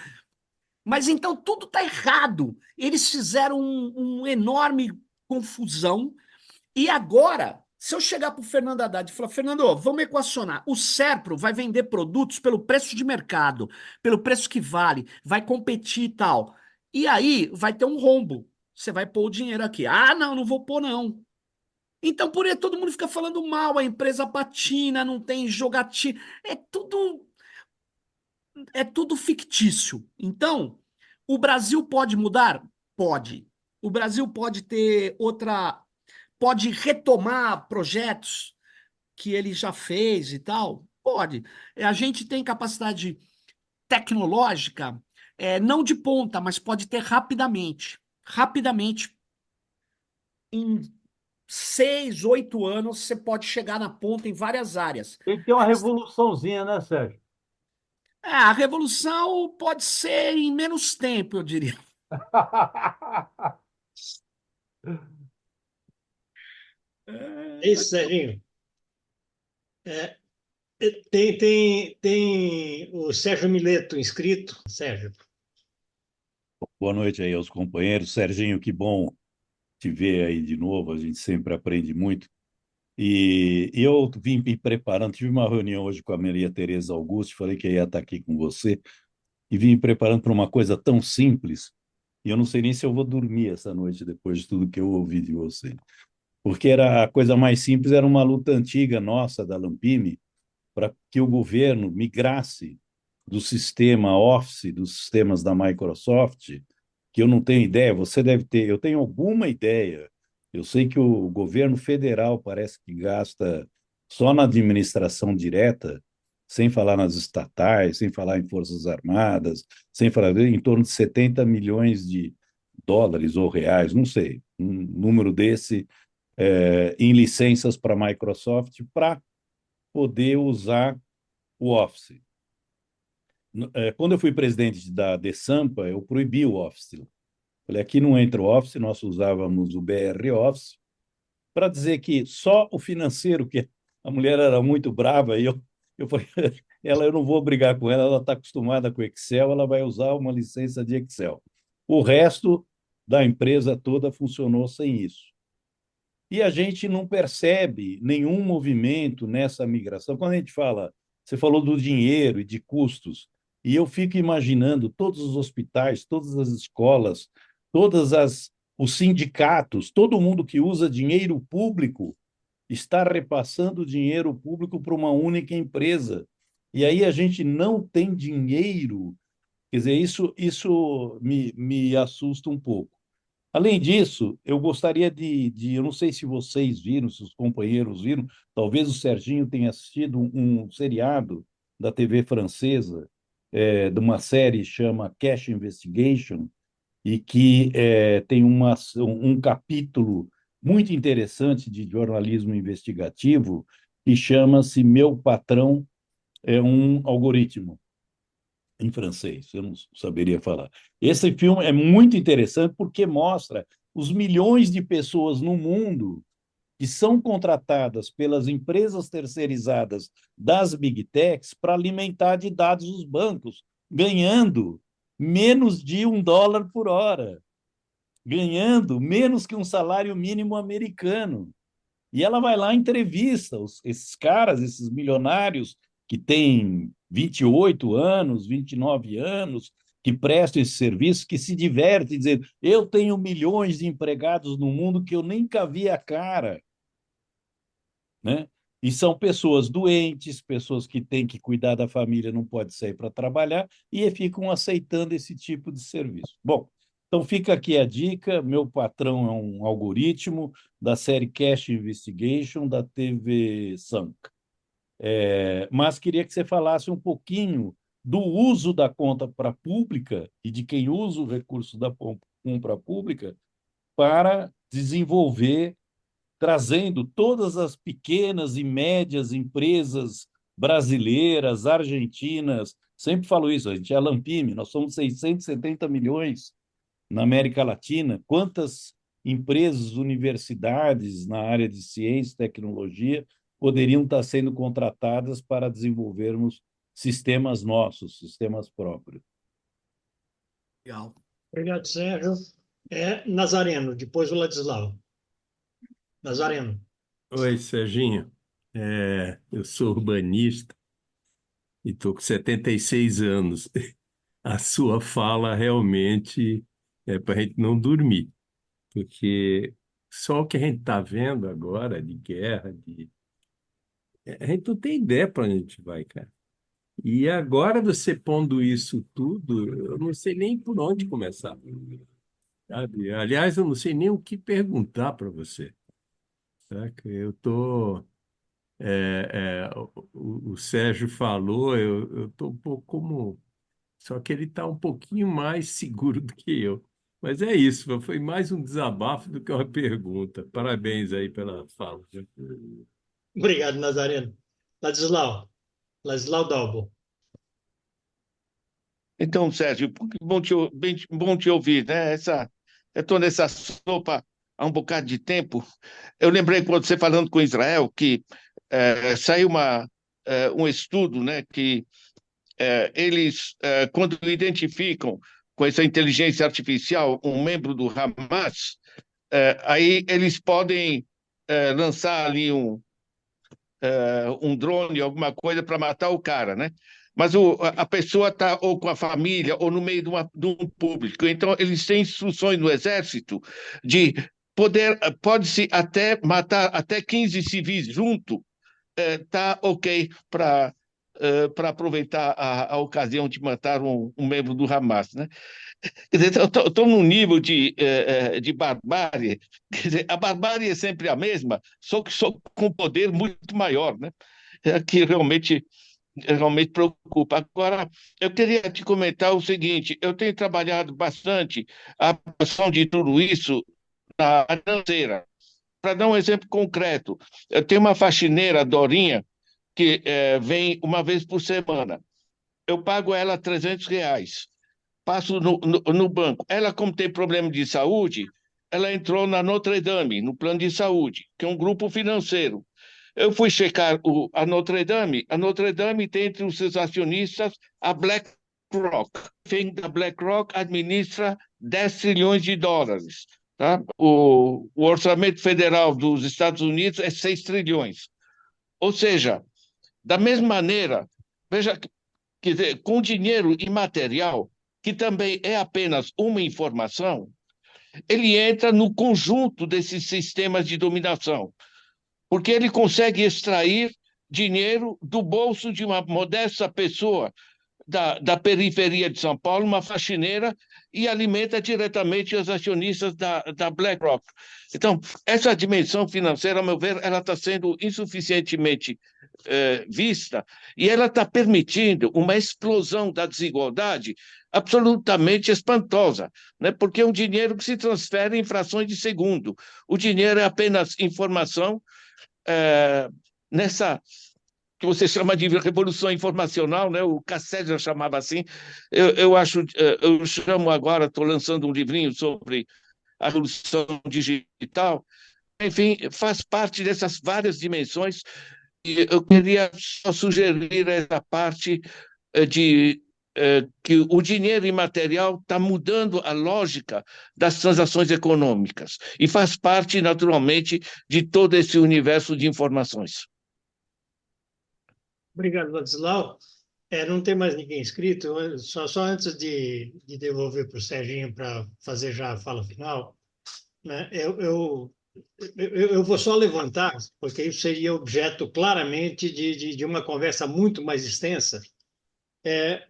Mas então tudo está errado. Eles fizeram um enorme confusão. E agora, se eu chegar para o Fernando Haddad e falar, Fernando, vamos equacionar. O Serpro vai vender produtos pelo preço de mercado, pelo preço que vale, vai competir e tal. E aí vai ter um rombo. Você vai pôr o dinheiro aqui. Ah, não, não vou pôr, não. Então, por aí todo mundo fica falando mal, a empresa patina, não tem jogatina. É tudo fictício. Então, o Brasil pode mudar? Pode. O Brasil pode ter outra, pode retomar projetos que ele já fez e tal? Pode. A gente tem capacidade tecnológica, não de ponta, mas pode ter rapidamente. Rapidamente, em 6, 8 anos, você pode chegar na ponta em várias áreas. Tem que ter uma revoluçãozinha, né, Sérgio? A revolução pode ser em menos tempo, eu diria. É isso, Serginho. É, tem o Sérgio Mileto inscrito. Sérgio. Boa noite aí aos companheiros. Serginho, que bom te ver aí de novo, a gente sempre aprende muito. E eu vim me preparando, tive uma reunião hoje com a Maria Tereza Augusto, falei que ia estar aqui com você, e vim me preparando para uma coisa tão simples, e eu não sei nem se eu vou dormir essa noite depois de tudo que eu ouvi de você. Porque era a coisa mais simples, era uma luta antiga nossa da Lampime, para que o governo migrasse do sistema Office, dos sistemas da Microsoft, que eu não tenho ideia, você deve ter, eu tenho alguma ideia. Eu sei que o governo federal parece que gasta só na administração direta, sem falar nas estatais, sem falar em Forças Armadas, sem falar em torno de 70 milhões de dólares ou reais, não sei, um número desse, em licenças para a Microsoft para poder usar o Office. Quando eu fui presidente da DESAMPA, eu proibi o Office. Falei, aqui não entra o Office, nós usávamos o BR Office, para dizer que só o financeiro, que a mulher era muito brava, e eu falei, eu não vou brigar com ela, ela está acostumada com Excel, ela vai usar uma licença de Excel. O resto da empresa toda funcionou sem isso. E a gente não percebe nenhum movimento nessa migração. Quando a gente fala, você falou do dinheiro e de custos, e eu fico imaginando todos os hospitais, todas as escolas, os sindicatos, todo mundo que usa dinheiro público está repassando dinheiro público para uma única empresa. E aí a gente não tem dinheiro. Quer dizer, isso me assusta um pouco. Além disso, eu gostaria eu não sei se vocês viram, se os companheiros viram, talvez o Serginho tenha assistido um seriado da TV francesa, de uma série chama Cash Investigation, e que tem um capítulo muito interessante de jornalismo investigativo que chama-se Meu Patrão é um Algoritmo, em francês, eu não saberia falar. Esse filme é muito interessante porque mostra os milhões de pessoas no mundo que são contratadas pelas empresas terceirizadas das Big Techs para alimentar de dados os bancos, ganhando menos de $1 por hora, ganhando menos que um salário mínimo americano. E ela vai lá e entrevista esses caras, esses milionários que têm 28 anos, 29 anos, que prestam esse serviço, que se divertem dizendo, eu tenho milhões de empregados no mundo que eu nunca vi a cara. Né? E são pessoas doentes, pessoas que têm que cuidar da família, não pode sair para trabalhar, e ficam aceitando esse tipo de serviço. Bom, Então fica aqui a dica, meu patrão é um algoritmo da série Cash Investigation da TV Sank. Mas queria que você falasse um pouquinho do uso da compra pública e de quem usa o recurso da compra pública para desenvolver, trazendo todas as pequenas e médias empresas brasileiras, argentinas. Sempre falo isso, a gente é a Lampime, nós somos 670 milhões na América Latina. Quantas empresas, universidades na área de ciência e tecnologia poderiam estar sendo contratadas para desenvolvermos sistemas nossos, sistemas próprios? Legal. Obrigado, Sérgio. Nazareno, depois o Ladislau. Nazareno. Oi, Serginho. Eu sou urbanista e estou com 76 anos. A sua fala realmente é para a gente não dormir, porque só o que a gente está vendo agora de guerra, a gente não tem ideia para onde a gente vai, cara. E agora você pondo isso tudo, eu não sei nem por onde começar, sabe? Aliás, eu não sei nem o que perguntar para você. Saca? Eu tô, o Sérgio falou, eu tô um pouco como, só que ele está um pouquinho mais seguro do que eu. Mas é isso, foi mais um desabafo do que uma pergunta. Parabéns aí pela fala. Obrigado, Nazareno. Ladislau. Ladislau Dalbo. Então, Sérgio, bom te ouvir, né? Eu estou nessa sopa há um bocado de tempo. Eu lembrei quando você falando com Israel que saiu um estudo, né, que eles, quando identificam com essa inteligência artificial um membro do Hamas, aí eles podem lançar ali um drone, alguma coisa para matar o cara, né? Mas a pessoa está ou com a família ou no meio de um público. Então, eles têm instruções no Exército de pode-se até matar até 15 civis junto, tá ok para aproveitar a ocasião de matar um membro do Hamas, né? Quer dizer, estou num nível de barbárie. Quer dizer, a barbárie é sempre a mesma, só com poder muito maior, né? Que realmente preocupa. Agora, eu queria te comentar o seguinte: eu tenho trabalhado bastante a aplicação de tudo isso na área financeira. Para dar um exemplo concreto, eu tenho uma faxineira, Dorinha, que vem uma vez por semana. Eu pago ela R$ 300. Passo no banco. Ela, como tem problema de saúde, ela entrou na Notre Dame, no plano de saúde, que é um grupo financeiro. Eu fui checar a Notre Dame. A Notre Dame tem entre os seus acionistas a BlackRock. A BlackRock administra 10 trilhões de dólares. Tá? O orçamento federal dos Estados Unidos é 6 trilhões. Ou seja, da mesma maneira, veja, quer dizer, com dinheiro imaterial, que também é apenas uma informação, ele entra no conjunto desses sistemas de dominação, porque ele consegue extrair dinheiro do bolso de uma modesta pessoa da periferia de São Paulo, uma faxineira, e alimenta diretamente os acionistas da BlackRock. Então, essa dimensão financeira, a meu ver, ela está sendo insuficientemente vista, e ela está permitindo uma explosão da desigualdade absolutamente espantosa, né? Porque é um dinheiro que se transfere em frações de segundo. O dinheiro é apenas informação nessa que você chama de revolução informacional, né? O Cassel já chamava assim. Eu chamo agora, estou lançando um livrinho sobre a revolução digital. Enfim, faz parte dessas várias dimensões. E eu queria só sugerir essa parte que o dinheiro imaterial está mudando a lógica das transações econômicas e faz parte, naturalmente, de todo esse universo de informações. Obrigado, Ladislau. Não tem mais ninguém inscrito. Só antes de devolver para o Serginho para fazer já a fala final, né? Eu vou só levantar, porque isso seria objeto claramente de uma conversa muito mais extensa,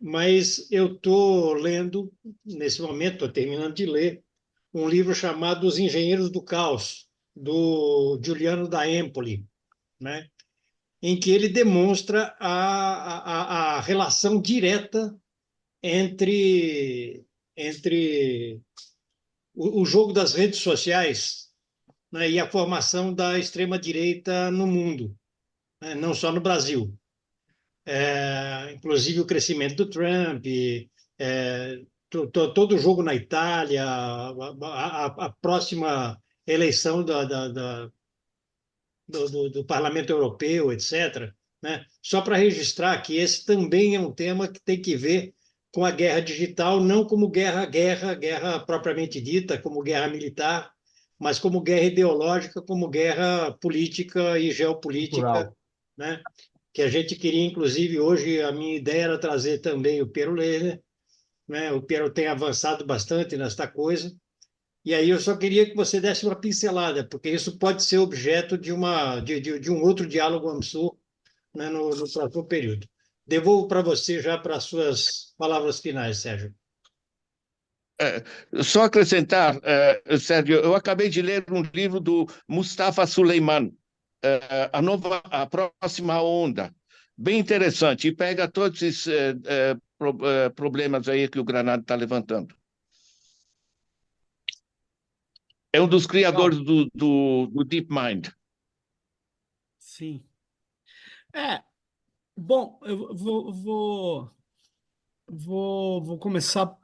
mas eu estou lendo, nesse momento, estou terminando de ler, um livro chamado Os Engenheiros do Caos, do Giuliano da Empoli, né? Em que ele demonstra a relação direta entre o jogo das redes sociais, né, e a formação da extrema-direita no mundo, né, não só no Brasil. Inclusive o crescimento do Trump, todo o jogo na Itália, a próxima eleição do Parlamento Europeu, etc., né? Só para registrar que esse também é um tema que tem que ver com a guerra digital, não como guerra propriamente dita, como guerra militar, mas como guerra ideológica, como guerra política e geopolítica, Cultural. né? Que a gente queria, inclusive, hoje, a minha ideia era trazer também o Piero Lerner, né? O Piero tem avançado bastante nesta coisa, e aí eu só queria que você desse uma pincelada, porque isso pode ser objeto de um outro diálogo AMSUR, né, no próximo período. Devolvo para você já para as suas palavras finais, Sérgio. Só acrescentar, Sérgio, eu acabei de ler um livro do Mustafa Suleiman, a próxima onda, bem interessante, e pega todos esses problemas aí que o Granado está levantando. É um dos criadores do DeepMind. Sim. Bom, eu vou começar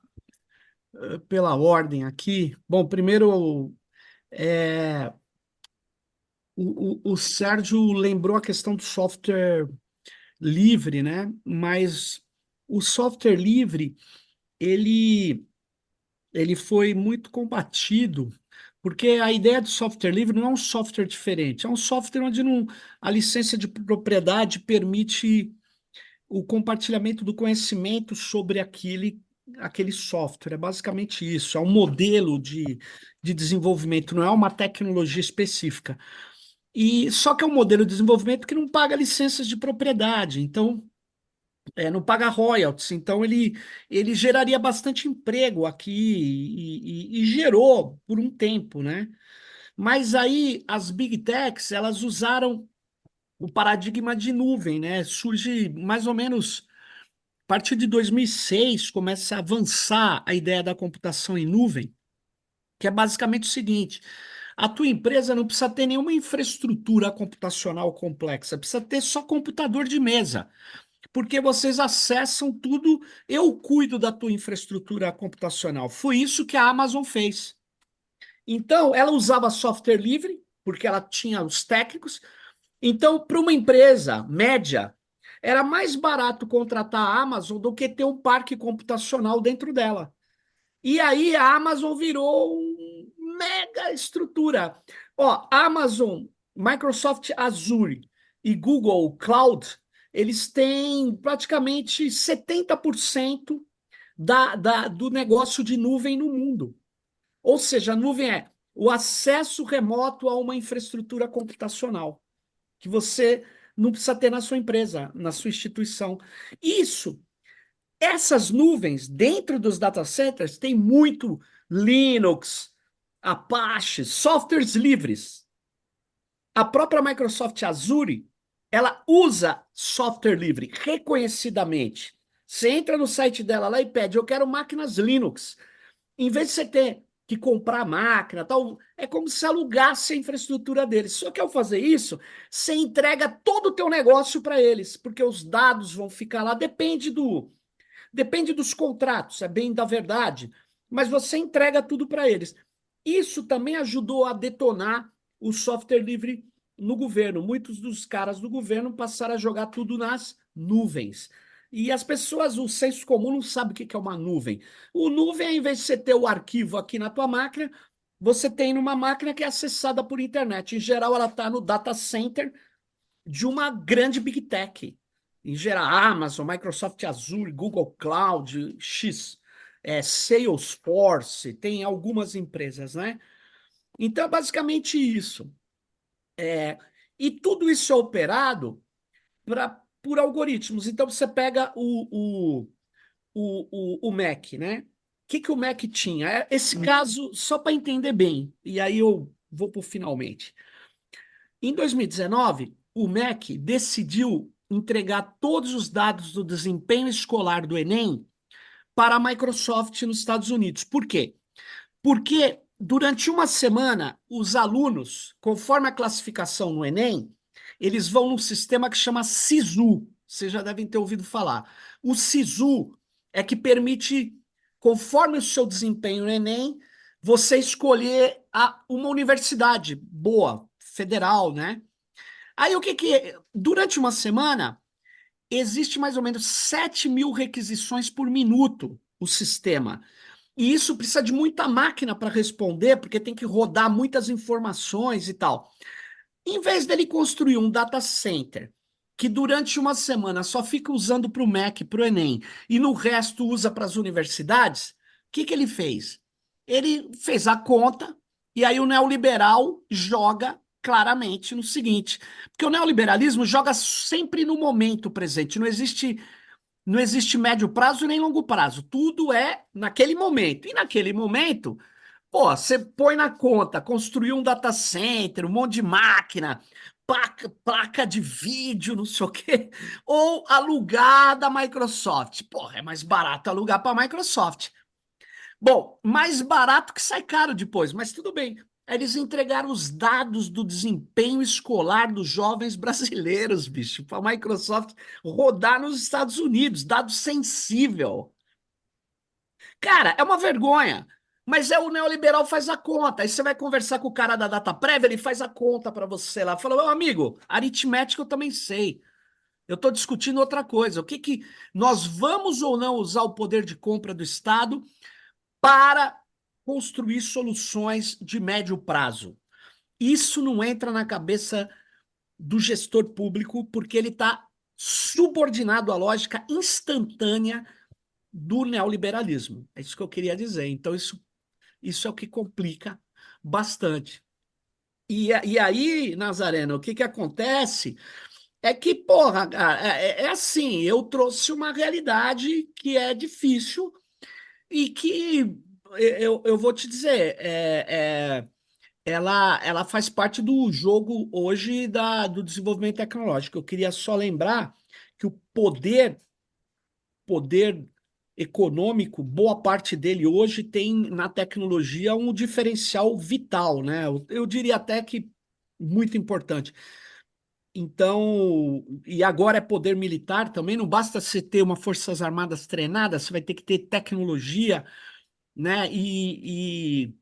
pela ordem aqui. Bom, primeiro, é, o Sérgio lembrou a questão do software livre, né? Mas o software livre, ele, ele foi muito combatido, porque a ideia de software livre não é um software diferente, é um software onde não, a licença de propriedade permite o compartilhamento do conhecimento sobre aquele software. É basicamente isso. É um modelo de desenvolvimento, não é uma tecnologia específica. E só que é um modelo de desenvolvimento que não paga licenças de propriedade, então não paga royalties. Então ele geraria bastante emprego aqui e gerou por um tempo, né? Mas aí as big techs elas usaram o paradigma de nuvem, né? Surge mais ou menos a partir de 2006, começa a avançar a ideia da computação em nuvem, que é basicamente o seguinte: a tua empresa não precisa ter nenhuma infraestrutura computacional complexa, precisa ter só computador de mesa, porque vocês acessam tudo, eu cuido da tua infraestrutura computacional. Foi isso que a Amazon fez. Então, ela usava software livre, porque ela tinha os técnicos. Então, para uma empresa média, era mais barato contratar a Amazon do que ter um parque computacional dentro dela. E aí a Amazon virou uma mega estrutura. Ó, Amazon, Microsoft Azure e Google Cloud, eles têm praticamente 70% do negócio de nuvem no mundo. Ou seja, a nuvem é o acesso remoto a uma infraestrutura computacional que você não precisa ter na sua empresa, na sua instituição. Essas nuvens dentro dos data centers tem muito Linux, Apache, softwares livres. A própria Microsoft Azure, ela usa software livre reconhecidamente. Você entra no site dela lá e pede, eu quero máquinas Linux. Em vez de você ter que comprar máquina, tal, é como se alugasse a infraestrutura deles. Só que ao fazer isso, você entrega todo o teu negócio para eles, porque os dados vão ficar lá, depende dos contratos, é bem da verdade, mas você entrega tudo para eles. Isso também ajudou a detonar o software livre no governo. Muitos dos caras do governo passaram a jogar tudo nas nuvens. E as pessoas, o senso comum não sabe o que é uma nuvem. O nuvem, ao invés de você ter o arquivo aqui na tua máquina, você tem numa máquina que é acessada por internet. Em geral, ela está no data center de uma grande big tech. Em geral, Amazon, Microsoft Azure, Google Cloud, Salesforce, tem algumas empresas, né? Então, é basicamente isso. E tudo isso é operado por algoritmos. Então, você pega o MEC, né? O que o MEC tinha? Esse caso, só para entender bem, e aí eu vou para o finalmente. Em 2019, o MEC decidiu entregar todos os dados do desempenho escolar do Enem para a Microsoft nos Estados Unidos. Por quê? Porque durante uma semana, os alunos, conforme a classificação no Enem, eles vão num sistema que chama SISU. Vocês já devem ter ouvido falar. O SISU é que permite, conforme o seu desempenho no Enem, você escolher uma universidade boa, federal, né? Aí o que que... Durante uma semana, existe mais ou menos 7.000 requisições por minuto, o sistema. E isso precisa de muita máquina para responder, porque tem que rodar muitas informações e tal. Em vez dele construir um data center que durante uma semana só fica usando para o MEC, para o Enem, e no resto usa para as universidades, o que ele fez? Ele fez a conta, e aí o neoliberal joga claramente no seguinte, porque o neoliberalismo joga sempre no momento presente, não existe médio prazo nem longo prazo. Tudo é naquele momento. E naquele momento, pô, você põe na conta, construir um data center, um monte de máquina, placa de vídeo, não sei o quê, ou alugar da Microsoft. Porra, é mais barato alugar para a Microsoft. Bom, mais barato que sai caro depois, mas tudo bem. Eles entregaram os dados do desempenho escolar dos jovens brasileiros, bicho, para a Microsoft rodar nos Estados Unidos, dado sensível. Cara, é uma vergonha. Mas o neoliberal faz a conta. Aí você vai conversar com o cara da DataPrev, ele faz a conta para você lá. Fala, meu amigo, aritmética eu também sei. Eu estou discutindo outra coisa. O que nós vamos ou não usar o poder de compra do Estado para construir soluções de médio prazo? Isso não entra na cabeça do gestor público, porque ele está subordinado à lógica instantânea do neoliberalismo. É isso que eu queria dizer. Então, isso é o que complica bastante. E aí, Nazareno, o que acontece é que, porra, cara, é assim, eu trouxe uma realidade que é difícil e que eu vou te dizer, ela faz parte do jogo hoje do desenvolvimento tecnológico. Eu queria só lembrar que o poder econômico, boa parte dele hoje tem na tecnologia um diferencial vital, né? Eu diria até que muito importante. Então, e agora é poder militar também, não basta você ter uma Forças Armadas treinada, você vai ter que ter tecnologia, né? E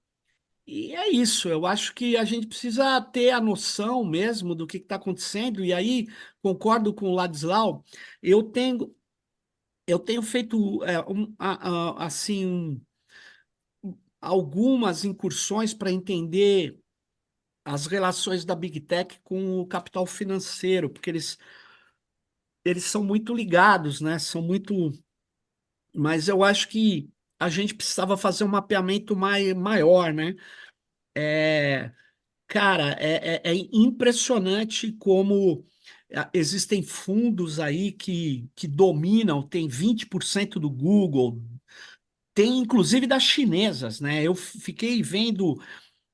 é isso, eu acho que a gente precisa ter a noção mesmo do que está acontecendo, e aí concordo com o Ladislau, eu tenho feito assim algumas incursões para entender as relações da Big Tech com o capital financeiro, porque eles são muito ligados, né? São muito. Mas eu acho que a gente precisava fazer um mapeamento maior, né? É, cara, é impressionante como existem fundos aí que dominam, tem 20% do Google, tem inclusive das chinesas, né? Eu fiquei vendo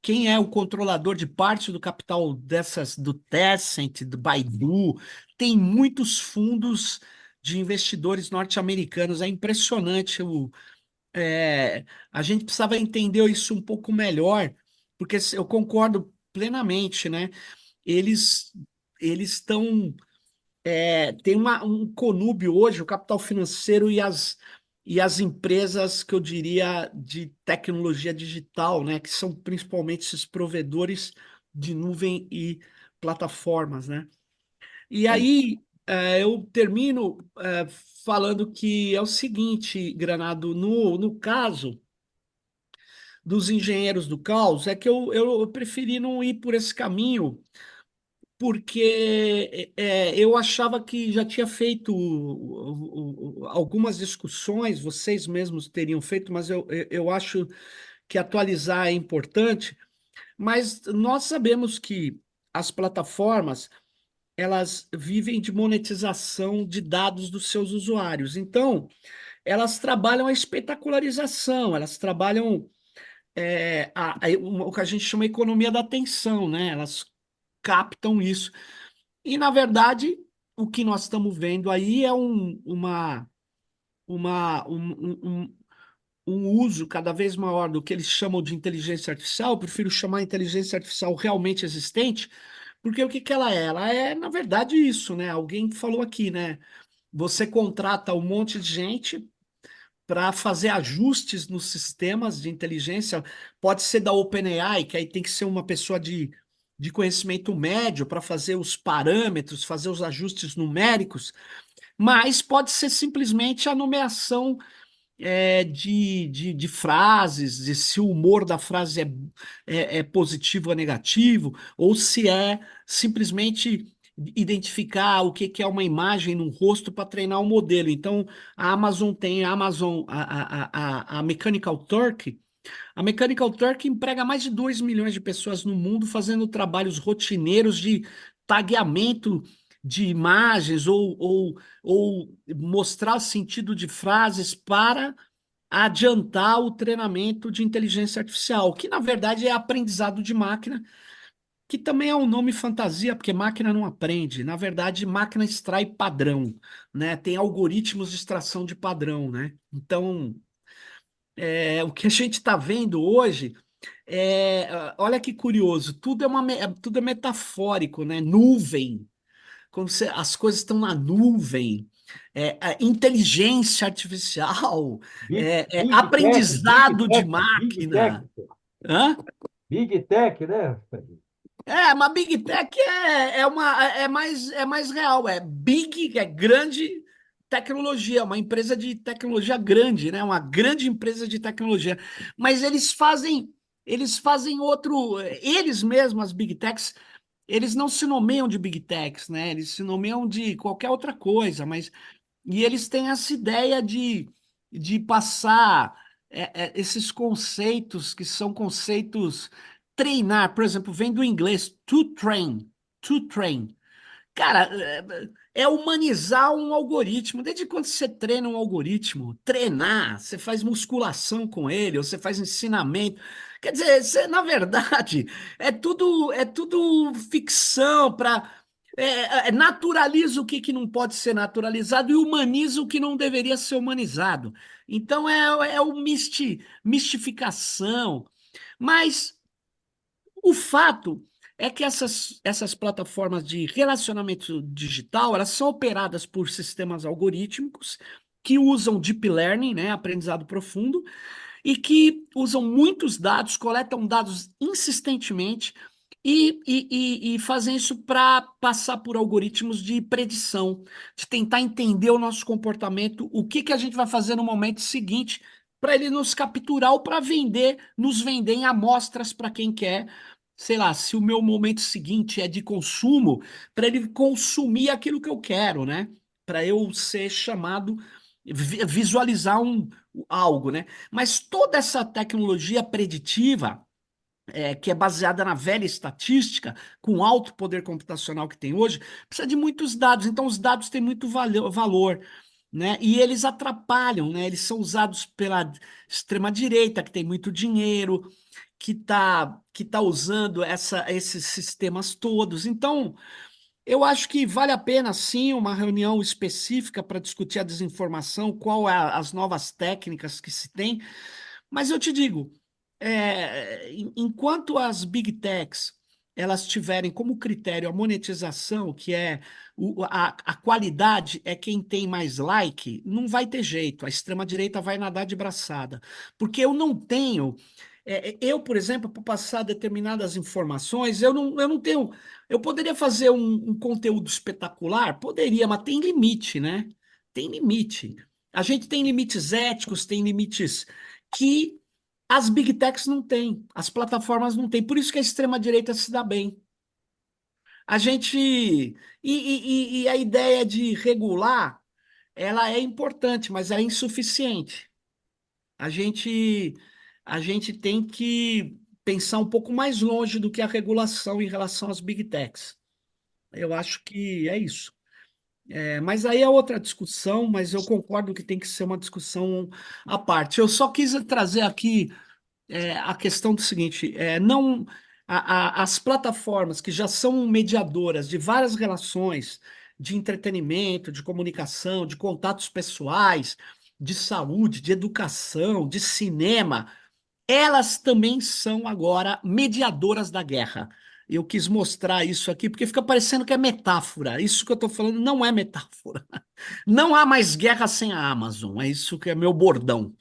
quem é o controlador de parte do capital dessas, do Tencent, do Baidu, tem muitos fundos de investidores norte-americanos, é impressionante. A gente precisava entender isso um pouco melhor, porque eu concordo plenamente, né? Eles eles estão tem um conúbio hoje, o capital financeiro e as empresas que eu diria de tecnologia digital, né? Que são principalmente esses provedores de nuvem e plataformas, né? E aí eu termino falando que é o seguinte, Granado, no caso dos engenheiros do caos, é que eu preferi não ir por esse caminho, porque eu achava que já tinha feito algumas discussões, vocês mesmos teriam feito, mas eu acho que atualizar é importante, mas nós sabemos que as plataformas elas vivem de monetização de dados dos seus usuários. Então, elas trabalham a espetacularização, elas trabalham o que a gente chama de economia da atenção, né? Elas captam isso. E, na verdade, o que nós estamos vendo aí é um uso cada vez maior do que eles chamam de inteligência artificial. Eu prefiro chamar inteligência artificial realmente existente, porque o que que ela é? Ela é, na verdade, isso, né? Alguém falou aqui, né? Você contrata um monte de gente para fazer ajustes nos sistemas de inteligência. Pode ser da OpenAI, que aí tem que ser uma pessoa de conhecimento médio para fazer os parâmetros, fazer os ajustes numéricos, mas pode ser simplesmente a nomeação de frases, de se o humor da frase é positivo ou negativo, ou se é simplesmente identificar o que que é uma imagem num rosto para treinar um modelo. Então, a Amazon tem a Mechanical Turk. A Mechanical Turk emprega mais de 2 milhões de pessoas no mundo fazendo trabalhos rotineiros de tagueamento de imagens ou mostrar o sentido de frases para adiantar o treinamento de inteligência artificial, que na verdade é aprendizado de máquina, que também é um nome fantasia, porque máquina não aprende. Na verdade, máquina extrai padrão, né? Tem algoritmos de extração de padrão, né? Então, o que a gente está vendo hoje olha que curioso, tudo é metafórico, né? Nuvem, as coisas estão na nuvem, inteligência artificial, Big Tech, aprendizado de Big Tech, máquina. Hã? Big Tech, né? Mas Big Tech é mais real, é big, é grande tecnologia, uma empresa de tecnologia grande, né? Uma grande empresa de tecnologia. Mas eles fazem eles mesmos, as Big Techs, eles não se nomeiam de Big Techs, né? Eles se nomeiam de qualquer outra coisa, e eles têm essa ideia de passar esses conceitos que são conceitos treinar, por exemplo, vem do inglês to train. Cara, é humanizar um algoritmo. Desde quando você treina um algoritmo? Treinar, você faz musculação com ele, ou você faz ensinamento. Quer dizer, na verdade, é tudo ficção para naturaliza o que não pode ser naturalizado e humaniza o que não deveria ser humanizado. Então é o mistificação. Mas o fato é que essas plataformas de relacionamento digital, elas são operadas por sistemas algorítmicos que usam deep learning, né, aprendizado profundo, e que usam muitos dados, coletam dados insistentemente e fazem isso para passar por algoritmos de predição, de tentar entender o nosso comportamento, o que que a gente vai fazer no momento seguinte, para ele nos capturar ou para nos vender em amostras para quem quer. Sei lá, se o meu momento seguinte é de consumo, para ele consumir aquilo que eu quero, né? Para eu ser chamado, visualizar algo, né? Mas toda essa tecnologia preditiva, que é baseada na velha estatística, com alto poder computacional que tem hoje, precisa de muitos dados. Então, os dados têm muito valor, né? E eles atrapalham, né? Eles são usados pela extrema-direita, que tem muito dinheiro, que tá usando esses sistemas todos. Então, eu acho que vale a pena, sim, uma reunião específica para discutir a desinformação, as novas técnicas que se tem. Mas eu te digo, enquanto as Big Techs elas tiverem como critério a monetização, que é a qualidade é quem tem mais like, não vai ter jeito. A extrema-direita vai nadar de braçada. Porque eu não tenho. Eu, por exemplo, para passar determinadas informações, eu não tenho. Eu poderia fazer um conteúdo espetacular? Poderia, mas tem limite, né? Tem limite. A gente tem limites éticos, tem limites que as Big Techs não têm, as plataformas não têm. Por isso que a extrema-direita se dá bem. A gente. E a ideia de regular, ela é importante, mas ela é insuficiente. A gente, a gente tem que pensar um pouco mais longe do que a regulação em relação às Big Techs. Eu acho que é isso. Mas aí é outra discussão, mas eu concordo que tem que ser uma discussão à parte. Eu só quis trazer aqui a questão do seguinte: não as plataformas que já são mediadoras de várias relações de entretenimento, de comunicação, de contatos pessoais, de saúde, de educação, de cinema, elas também são agora mediadoras da guerra. Eu quis mostrar isso aqui porque fica parecendo que é metáfora. Isso que eu estou falando não é metáfora. Não há mais guerra sem a Amazon. É isso que é meu bordão.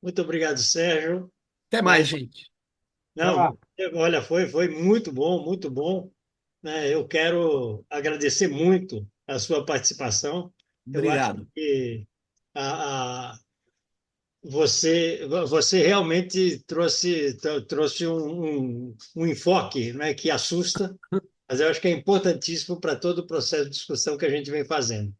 Muito obrigado, Sérgio. Até mais, Mas, gente. não, olha, foi muito bom, muito bom. Né? Eu quero agradecer muito a sua participação. Eu acho Obrigado. que a, a- você realmente trouxe um enfoque, né, que assusta, mas eu acho que é importantíssimo para todo o processo de discussão que a gente vem fazendo.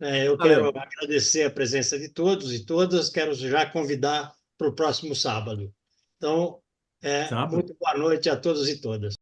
Eu quero Valeu. agradecer a presença de todos e todas, quero já convidar para o próximo sábado. Então, Sábado? muito boa noite a todos e todas.